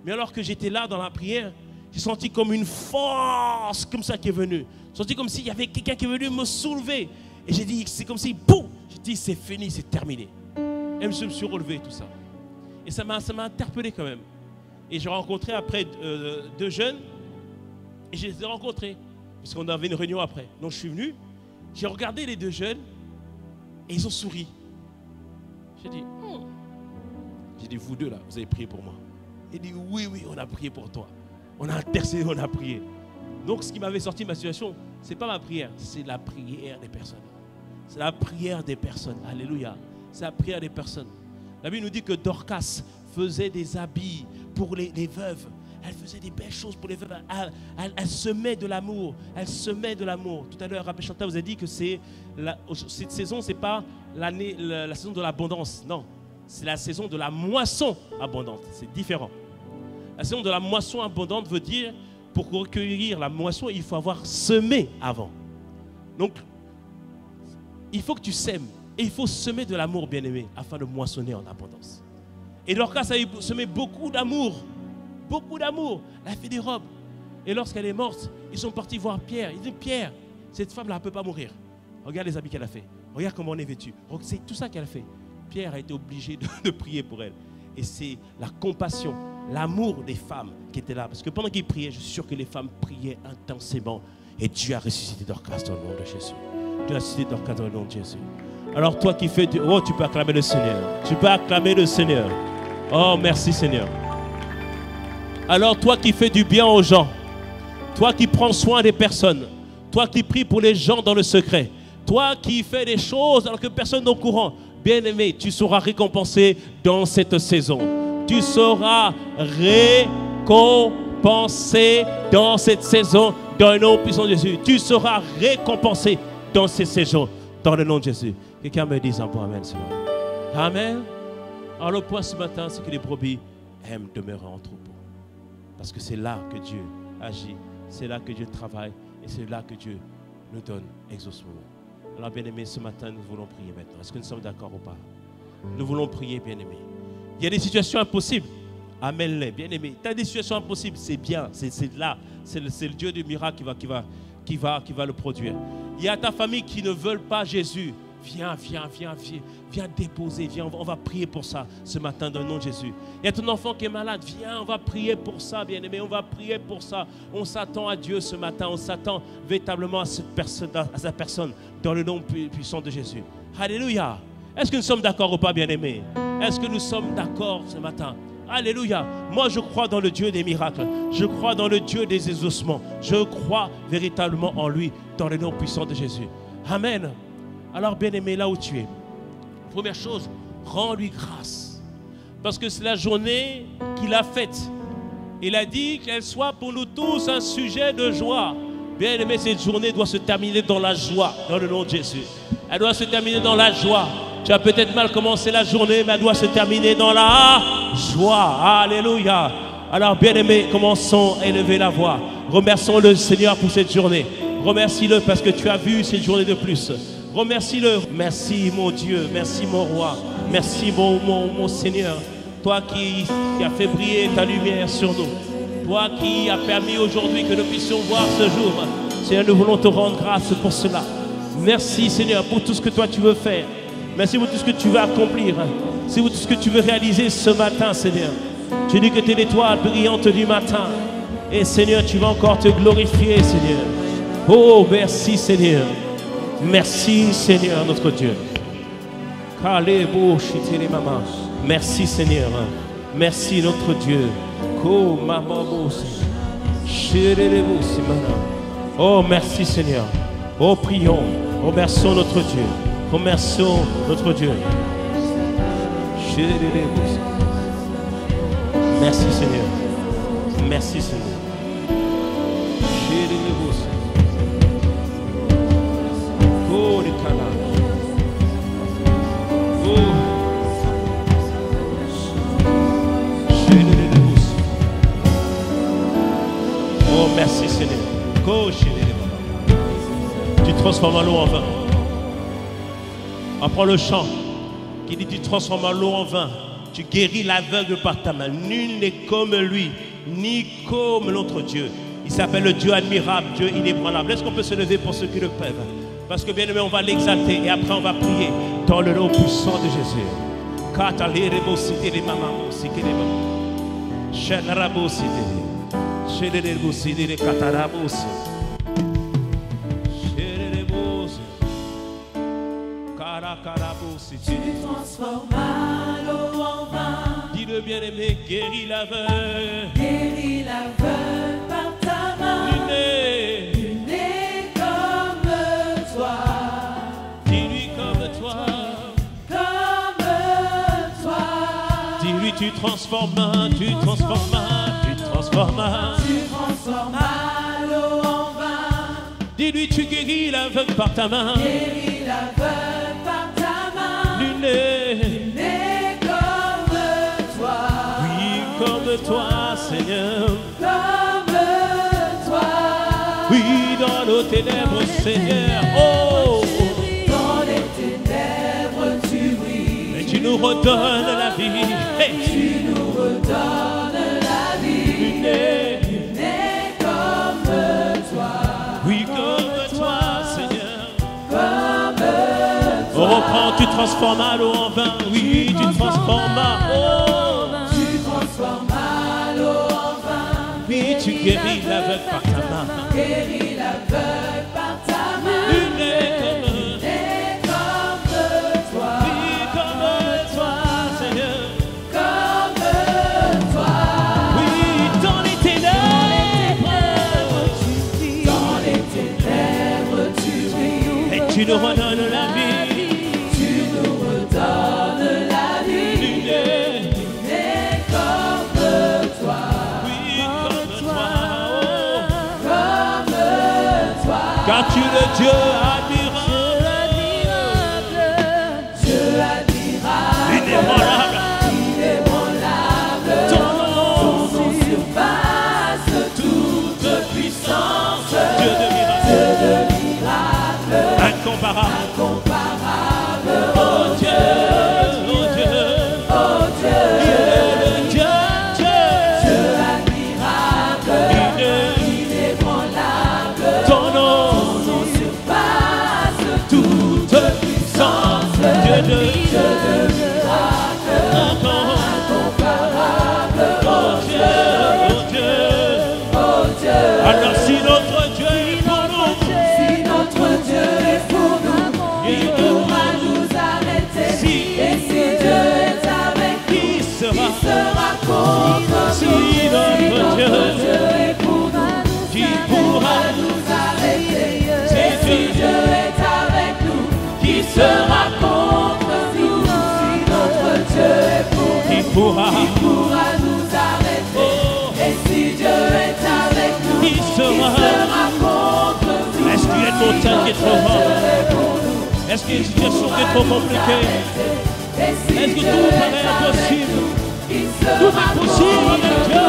Mais alors que j'étais là dans la prière, j'ai senti comme une force comme ça qui est venue. J'ai senti comme s'il y avait quelqu'un qui est venu me soulever. Et j'ai dit, c'est comme si, boum, j'ai dit, c'est fini, c'est terminé. Et je me suis relevé, tout ça. Et ça m'a interpellé quand même. Et j'ai rencontré après 2 jeunes. Et je les ai rencontrés. Parce qu'on avait une réunion après. Donc je suis venu. J'ai regardé les 2 jeunes. Et ils ont souri. J'ai dit, J'ai dit, vous deux là, vous avez prié pour moi. Il dit, oui, on a prié pour toi. On a intercédé, on a prié. Donc ce qui m'avait sorti de ma situation, ce n'est pas ma prière, c'est la prière des personnes. C'est la prière des personnes. Alléluia. C'est la prière des personnes. La Bible nous dit que Dorcas faisait des habits pour les veuves. Elle faisait des belles choses pour les veuves. Elle semait de l'amour. Elle semait de l'amour. Tout à l'heure, Rabbi Chantal vous a dit que cette saison, ce n'est pas la saison de l'abondance. Non, c'est la saison de la moisson abondante. C'est différent. La saison de la moisson abondante veut dire, pour recueillir la moisson, il faut avoir semé avant. Donc, il faut que tu sèmes. Et il faut semer de l'amour, bien-aimé, afin de moissonner en abondance. Et Dorcas a semé beaucoup d'amour. Beaucoup d'amour. Elle a fait des robes. Et lorsqu'elle est morte, ils sont partis voir Pierre. Ils disent, Pierre, cette femme-là ne peut pas mourir. Regarde les habits qu'elle a fait. Regarde comment on est vêtu. C'est tout ça qu'elle a fait. Pierre a été obligé de prier pour elle. Et c'est la compassion, l'amour des femmes qui était là. Parce que pendant qu'il priait, je suis sûr que les femmes priaient intensément. Et Dieu a ressuscité Dorcas dans le nom de Jésus. Dieu a ressuscité Dorcas dans le nom de Jésus. Alors toi qui fais... Oh, tu peux acclamer le Seigneur. Tu peux acclamer le Seigneur. Oh, merci Seigneur. Alors toi qui fais du bien aux gens, toi qui prends soin des personnes, toi qui pries pour les gens dans le secret, toi qui fais des choses alors que personne n'est au courant, bien-aimé, tu seras récompensé dans cette saison. Tu seras récompensé dans cette saison dans le nom puissant de Jésus. Tu seras récompensé dans cette saison dans le nom de Jésus. Quelqu'un me dise un bon amen. Amen. Alors le point ce matin, c'est que les brebis aiment demeurer en troupeau. Parce que c'est là que Dieu agit, c'est là que Dieu travaille et c'est là que Dieu nous donne exaucement. Alors bien-aimés, ce matin, nous voulons prier maintenant. Est-ce que nous sommes d'accord ou pas? Nous voulons prier, bien-aimés. Il y a des situations impossibles. Amène-les, bien-aimés. Tu as des situations impossibles, c'est bien, c'est là. C'est le Dieu du miracle qui va le produire. Il y a ta famille qui ne veulent pas Jésus. Viens déposer, viens, on va prier pour ça ce matin dans le nom de Jésus. Il y a ton enfant qui est malade, viens, on va prier pour ça, bien-aimé, on va prier pour ça. On s'attend à Dieu ce matin, on s'attend véritablement à cette personne dans le nom puissant de Jésus. Alléluia. Est-ce que nous sommes d'accord ou pas, bien-aimés? Est-ce que nous sommes d'accord ce matin? Alléluia. Moi, je crois dans le Dieu des miracles. Je crois dans le Dieu des exaucements. Je crois véritablement en lui dans le nom puissant de Jésus. Amen. Alors, bien-aimé, là où tu es, première chose, rends-lui grâce. Parce que c'est la journée qu'il a faite. Il a dit qu'elle soit pour nous tous un sujet de joie. Bien-aimé, cette journée doit se terminer dans la joie, dans le nom de Jésus. Elle doit se terminer dans la joie. Tu as peut-être mal commencé la journée, mais elle doit se terminer dans la joie. Alléluia. Alors, bien-aimé, commençons à élever la voix. Remercions le Seigneur pour cette journée. Remercie-le parce que tu as vu cette journée de plus. Remercie-le. Merci mon Dieu, merci mon roi, merci mon Seigneur. Toi qui as fait briller ta lumière sur nous. Toi qui as permis aujourd'hui que nous puissions voir ce jour. Seigneur, nous voulons te rendre grâce pour cela. Merci Seigneur pour tout ce que toi tu veux faire. Merci pour tout ce que tu veux accomplir. C'est pour tout ce que tu veux réaliser ce matin Seigneur. Tu dis que tu es l'étoile brillante du matin. Et Seigneur, tu vas encore te glorifier Seigneur. Oh merci Seigneur. Merci Seigneur notre Dieu. Merci Seigneur. Merci notre Dieu. Oh merci Seigneur. Oh prions. Remercions notre Dieu. Remercions notre Dieu. Merci Seigneur. Merci Seigneur. Oh, merci Seigneur. Tu transformes l'eau en vin. Apprends le chant qui dit tu transformes l'eau en vin. Tu guéris l'aveugle par ta main. Nul n'est comme lui, ni comme l'autre Dieu. Il s'appelle le Dieu admirable, Dieu inébranlable. Est-ce qu'on peut se lever pour ceux qui le peuvent? Parce que bien aimé, on va l'exalter et après on va prier dans le nom puissant de Jésus. Tu transformas l'eau en vin. Dis-le bien-aimé, guéris l'aveugle. Guéris l'aveugle par ta main. Nul n'est Dis-lui, tu transformes, tu transformes, tu transformes. Tu transformas l'eau en vin. Dis-lui, tu guéris l'aveugle par ta main. Guéris l'aveugle par ta main. Nul n'est comme toi. oui, comme toi, Seigneur. Comme toi. Oui, dans nos ténèbres, Seigneur. Oh, Dans les ténèbres, tu brilles. et tu nous redonnes la vie. Hey. Tu nous redonnes la vie. Nul n'est comme toi. oui, comme toi, Seigneur. Comme On reprend, tu transformes l'eau en vin. Oui, tu transformes. Oh, tu transformas l'eau en vin. oui, tu guéris l'aveugle par ta main. Guéris l'aveugle par ta main. Nul n'est comme toi. oui, comme toi, Seigneur. Comme toi. Oui, dans les ténèbres. Dans les ténèbres, tu brilles. Et tu nous redonnes la vie. Tu nous redonnes la vie. Nul n'est Comme toi. oui, comme toi. Oh. Comme toi. Car tu es le Dieu admirable, Dieu admirable. inébranlable. Inébranlable. Ton nom, Ton surpasse toute puissance. Dieu de miracle, Dieu de miracle. incomparable. Incomparable. Oh Dieu, oh Dieu, Oh Dieu. il est le Dieu, Dieu, Dieu admirable. Inébranlable. ton nom, Ton surpasse toute puissance. Dieu de miracle. incomparable. Oh Dieu, oh Dieu. Oh Dieu. Alors si notre Dieu est pour nous, Si notre Dieu est pour nous, il pourra nous arrêter. Si. Et si Dieu est avec nous, qui sera, qui sera contre si nous? notre Dieu, est pour nous, qui pourra, nous arrêter. si Et si Dieu, Dieu est avec nous, qui sera sera, contre nous? Si notre Dieu est pour qui nous, pourra, pourra nous arrêter. oh, Et si Dieu est avec nous, qui sera. contre nous? Est-ce qu'il y a une montagne qui est trop grande? Est-ce qu'il y a une situation qui est trop compliquée? Est-ce que tout paraît impossible? Tout est possible avec Dieu.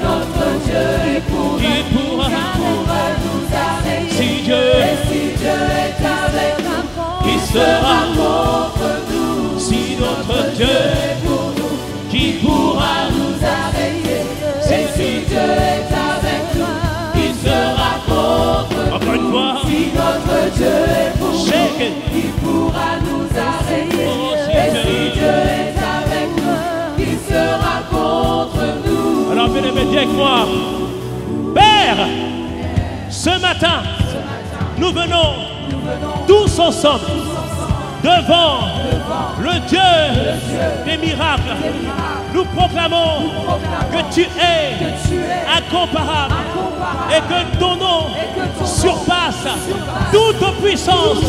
Notre Dieu est pour Qui pourra, nous arrêter. si Dieu, Si Dieu est avec nous, qui sera, contre nous? si notre Dieu, qui pourra, Nous arrêter. si Si Dieu est avec nous, qui sera, contre encore une fois, Si notre Dieu est pour nous, shake it. qui pourra nous arrêter? Oh, si Et Dieu- si Dieu est avec nous, qui sera contre nous? Alors, bien-aimé, dis avec moi, Père, ce matin, nous venons tous ensemble devant le Dieu des miracles. Nous proclamons que tu es incomparable et que ton nom surpasse toute puissance.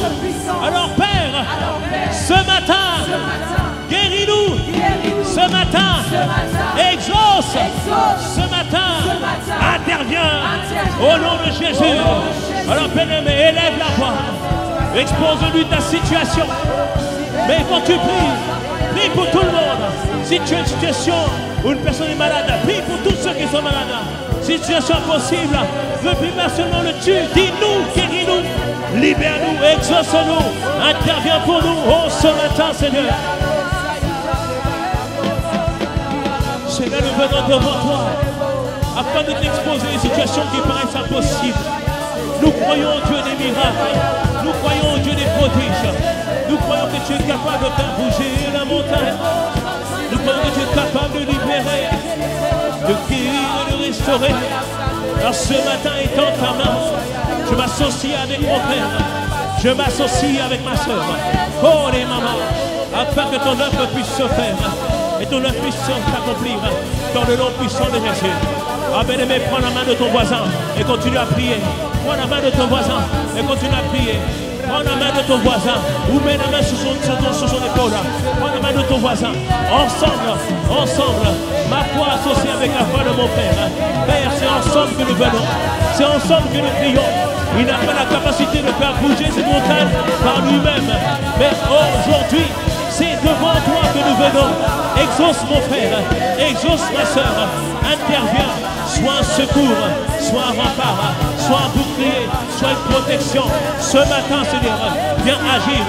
Alors Père, ce matin, guéris-nous. Ce matin, exauce. Ce matin, interviens au nom de Jésus. Alors bien-aimé, élève la voix. Expose-lui ta situation. Mais quand tu pries, prie pour tout le monde. Si tu as une situation où une personne est malade, prie pour tous ceux qui sont malades. Situation impossible, ne prie pas seulement le Dieu. Dis-nous, guéris-nous, libère-nous, exauce-nous, interviens pour nous. Oh, ce matin, Seigneur. Seigneur, nous venons devant toi afin de t'exposer les situations qui paraissent impossibles. Nous croyons au Dieu des miracles. Nous croyons au Dieu des prodiges. Nous croyons que tu es capable de faire bouger la montagne. Nous croyons que tu es capable de libérer, de guérir et de restaurer. Alors ce matin, étends ta main. Je m'associe avec mon frère. Je m'associe avec ma soeur. Oh les mamans, afin que ton œuvre puisse se faire et ton œuvre puisse s'accomplir dans le nom puissant de Jésus. Ah bien-aimé, prends la main de ton voisin et continue à prier. Prends la main de ton voisin et continue à prier. Prends la main de ton voisin. Ou mets la main sur son épaule. Prends la main de ton voisin. Ensemble. Ma foi associée avec la foi de mon Père. Père, c'est ensemble que nous venons. C'est ensemble que nous prions. Il n'a pas la capacité de faire bouger cette montagne par lui-même. Mais aujourd'hui, c'est devant toi que nous venons. Exauce mon frère, exauce ma soeur, interviens, sois un secours, sois un rempart, sois un bouclier, sois une protection. Ce matin, Seigneur, viens agir,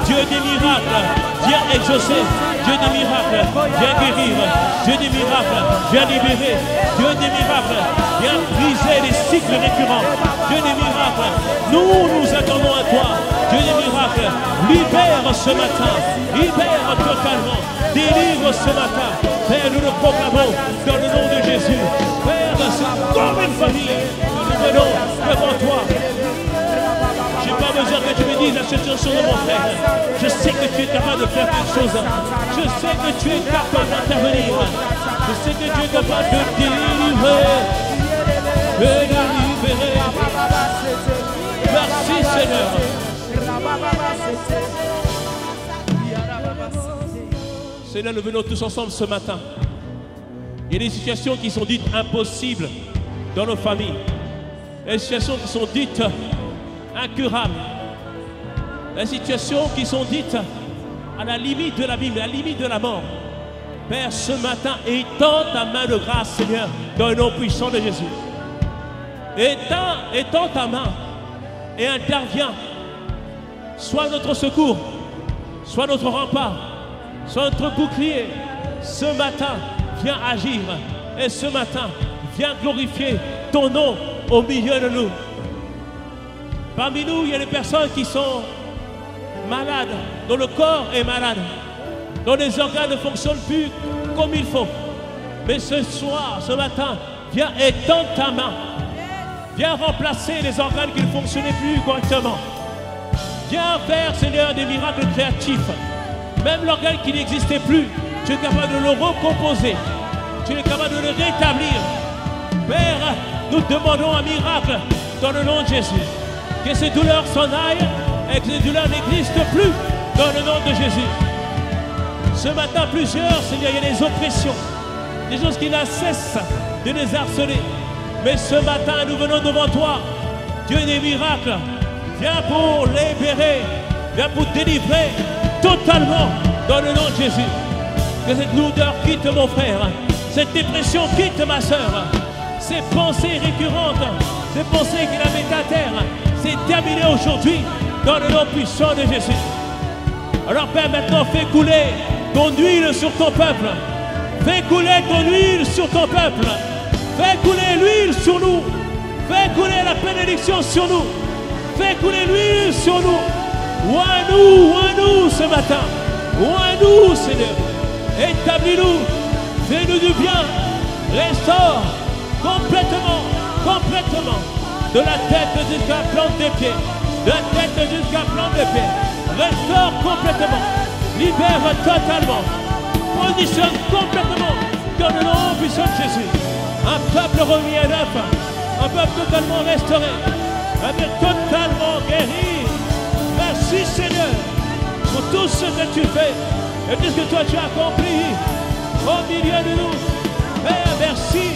Dieu des miracles, viens exaucer, Dieu des miracles, viens guérir, Dieu des miracles, viens libérer, Dieu des miracles, viens briser les cycles récurrents, Dieu des miracles. Nous attendons à toi, Dieu des miracles, libère ce matin, libère totalement, délivre ce matin. Père, nous le proclamons dans le nom de Jésus. Père, c'est comme une famille, nous venons devant toi. Je n'ai pas besoin que tu me dises la situation de mon frère. Je sais que tu es capable de faire quelque chose. Je sais que tu es capable d'intervenir. Je sais que tu es capable de délivrer. De libérer. Merci Seigneur. Seigneur, nous venons tous ensemble ce matin. Il y a des situations qui sont dites impossibles dans nos familles. Il y a des situations qui sont dites incurables. Des situations qui sont dites à la limite de la vie, à la limite de la mort. Père, ce matin, étends ta main de grâce, Seigneur, dans le nom puissant de Jésus. Étends ta main et interviens. Sois notre secours, sois notre rempart, sois notre bouclier. Ce matin, viens agir. Et ce matin, viens glorifier ton nom au milieu de nous. Parmi nous, il y a des personnes qui sont malades, dont le corps est malade, dont les organes ne fonctionnent plus comme il faut. Mais ce soir, ce matin, viens étendre ta main. Viens remplacer les organes qui ne fonctionnaient plus correctement. Viens faire, Seigneur, des miracles créatifs. Même l'organe qui n'existait plus, tu es capable de le recomposer. Tu es capable de le rétablir. Père, nous demandons un miracle dans le nom de Jésus. Que ces douleurs s'en aillent et que ces douleurs n'existent plus dans le nom de Jésus. Ce matin, plusieurs, Seigneur, il y a des oppressions, des choses qui ne cessent de les harceler. Mais ce matin, nous venons devant toi, Dieu des miracles. Viens pour libérer, viens pour délivrer totalement dans le nom de Jésus. Que cette lourdeur quitte mon frère, cette dépression quitte ma soeur, ces pensées récurrentes, ces pensées qu'il a mis à terre, c'est terminé aujourd'hui dans le nom puissant de Jésus. Alors Père, maintenant fais couler ton huile sur ton peuple. Fais couler ton huile sur ton peuple. Fais couler l'huile sur nous. Fais couler la bénédiction sur nous. Fais couler l'huile sur nous. Oins-nous ce matin. Oins-nous, Seigneur. Établis-nous. Fais-nous du bien. Restaure complètement. De la tête jusqu'à la plante des pieds. De la tête jusqu'à la plante des pieds. Restaure complètement. Libère totalement. Positionne complètement dans le nom puissant de Jésus. Un peuple remis à neuf. Un peuple totalement restauré. Un peuple totalement guéri. Merci Seigneur pour tout ce que tu fais et tout ce que toi tu as accompli au milieu de nous. Père, merci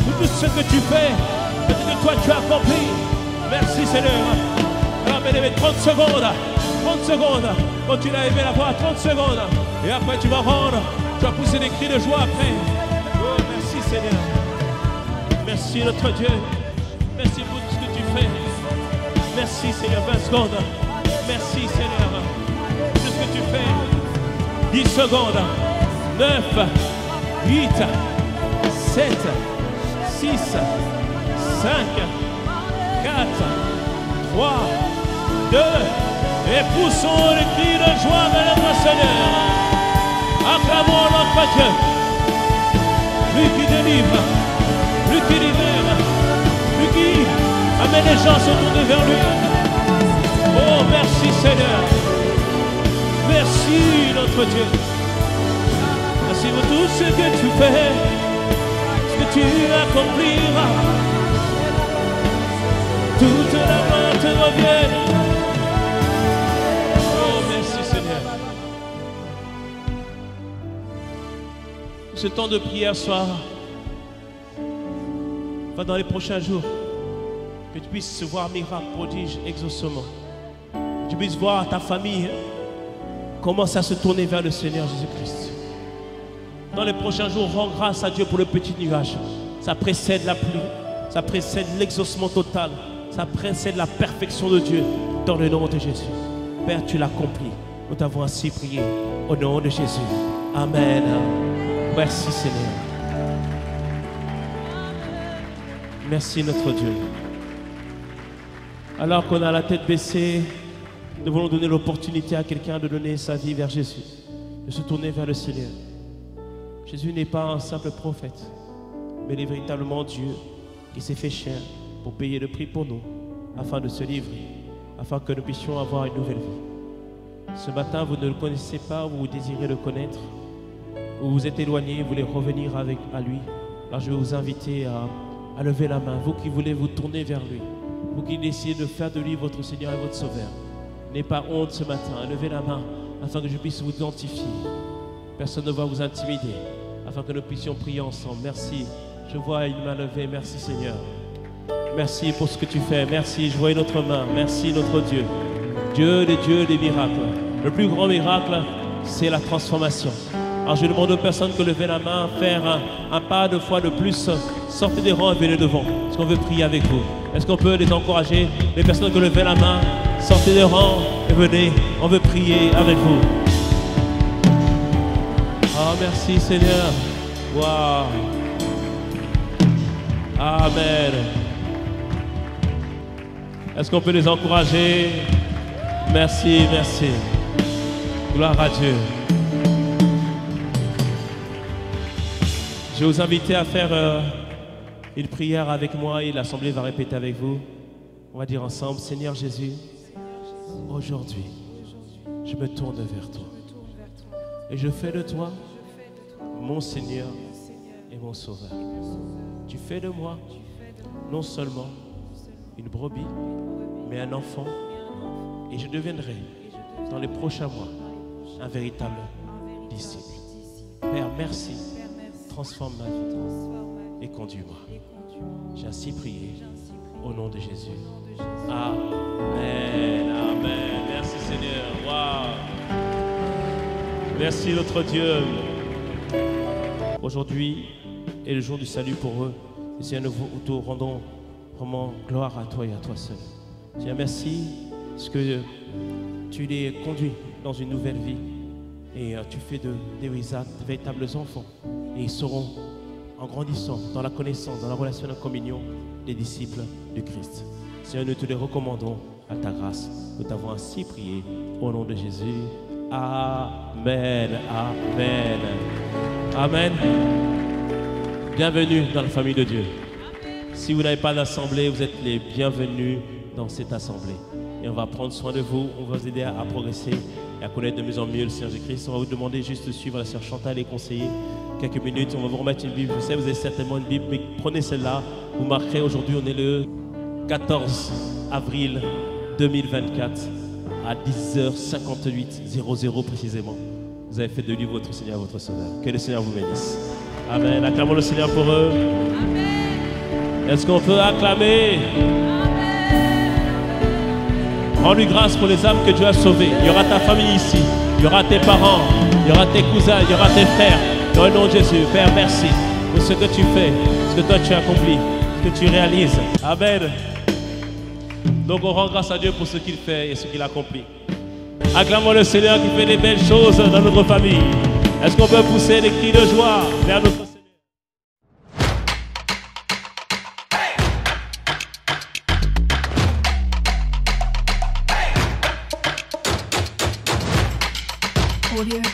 pour tout ce que tu fais et tout ce que toi tu as accompli. Merci Seigneur. Alors bien-aimé, 30 secondes. 30 secondes. Continue à élever la voix, 30 secondes. Et après tu vas rendre. Tu vas pousser des cris de joie après. Oh, merci Seigneur. Merci notre Dieu. Merci pour tout ce que tu fais. Merci Seigneur. 20 secondes. Merci Seigneur. Tout ce que tu fais. 10 secondes. 9, 8, 7, 6, 5, 4, 3, 2. Et poussons les cris de joie vers notre Seigneur. Acclamons notre Dieu. Lui qui délivre, lui qui libère, lui qui amène les gens se tourner vers lui. Oh, merci Seigneur. Merci notre Dieu. Merci pour tout ce que tu fais, ce que tu accompliras. Toute la main te revienne. ce temps de prière soit, dans les prochains jours, que tu puisses voir miracle, prodige, exaucement. Que tu puisses voir ta famille commencer à se tourner vers le Seigneur Jésus-Christ. Dans les prochains jours, rends grâce à Dieu pour le petit nuage. Ça précède la pluie, ça précède l'exaucement total, ça précède la perfection de Dieu dans le nom de Jésus. Père, tu l'accomplis. Nous t'avons ainsi prié au nom de Jésus. Amen. Merci Seigneur. Merci notre Dieu. Alors qu'on a la tête baissée, nous voulons donner l'opportunité à quelqu'un de donner sa vie vers Jésus, de se tourner vers le Seigneur. Jésus n'est pas un simple prophète, mais il est véritablement Dieu qui s'est fait chair pour payer le prix pour nous, afin de se livrer, afin que nous puissions avoir une nouvelle vie. Ce matin, vous ne le connaissez pas, vous désirez le connaître, vous vous êtes éloigné, vous voulez revenir à lui. Alors je vais vous inviter à lever la main, vous qui voulez vous tourner vers lui, vous qui décidez de faire de lui votre Seigneur et votre Sauveur. N'ayez pas honte ce matin, levez la main afin que je puisse vous identifier. Personne ne va vous intimider, afin que nous puissions prier ensemble. Merci, je vois une main levée, merci Seigneur. Merci pour ce que tu fais, merci, je vois une autre main, merci notre Dieu. Dieu des miracles. Le plus grand miracle, c'est la transformation. Alors je demande aux personnes que levez la main, faire un pas de foi de plus, sortez des rangs et venez devant. Est-ce qu'on veut prier avec vous? Est-ce qu'on peut les encourager? Les personnes que levez la main, sortez des rangs et venez, on veut prier avec vous. Oh merci Seigneur. Wow. Amen. Est-ce qu'on peut les encourager? Merci, merci. Gloire à Dieu. Je vais vous inviter à faire une prière avec moi et l'Assemblée va répéter avec vous. On va dire ensemble, Seigneur Jésus, aujourd'hui, je me tourne vers toi. Et je fais de toi mon Seigneur et mon Sauveur. Tu fais de moi non seulement une brebis, mais un enfant. Et je deviendrai, dans les prochains mois, un véritable disciple. Père, merci. Transforme ma vie et conduis-moi. J'ai ainsi prié au nom de Jésus. Amen. Amen. Merci Seigneur. Wow. Merci notre Dieu. Aujourd'hui est le jour du salut pour eux. Et Seigneur, nous te rendons vraiment gloire à toi et à toi seul. Seigneur, merci parce que tu les conduis dans une nouvelle vie et tu fais des véritables enfants. Et ils seront, en grandissant dans la connaissance, dans la relation de la communion, des disciples du Christ. Seigneur, nous te les recommandons à ta grâce. Nous t'avons ainsi prié au nom de Jésus. Amen. Amen. Amen. Bienvenue dans la famille de Dieu. Si vous n'avez pas d'assemblée, vous êtes les bienvenus dans cette assemblée. Et on va prendre soin de vous, on va vous aider à progresser et à connaître de mieux en mieux le Seigneur Jésus-Christ. On va vous demander juste de suivre la sœur Chantal et conseiller quelques minutes. On va vous remettre une Bible. Je sais, vous avez certainement une Bible, mais prenez celle-là. Vous marquerez aujourd'hui, on est le 14 avril 2024 à 10h58 précisément. Vous avez fait de lui votre Seigneur, votre Sauveur. Que le Seigneur vous bénisse. Amen. Acclamons le Seigneur pour eux. Amen. Est-ce qu'on peut acclamer? Rends-lui grâce pour les âmes que Dieu a sauvées. Il y aura ta famille ici. Il y aura tes parents. Il y aura tes cousins. Il y aura tes frères. Dans le nom de Jésus. Père, merci pour ce que tu fais, ce que toi tu as accompli, ce que tu réalises. Amen. Donc on rend grâce à Dieu pour ce qu'il fait et ce qu'il accomplit. Acclamons le Seigneur qui fait des belles choses dans notre famille. Est-ce qu'on peut pousser des cris de joie vers notre Seigneur? Audio Jungle.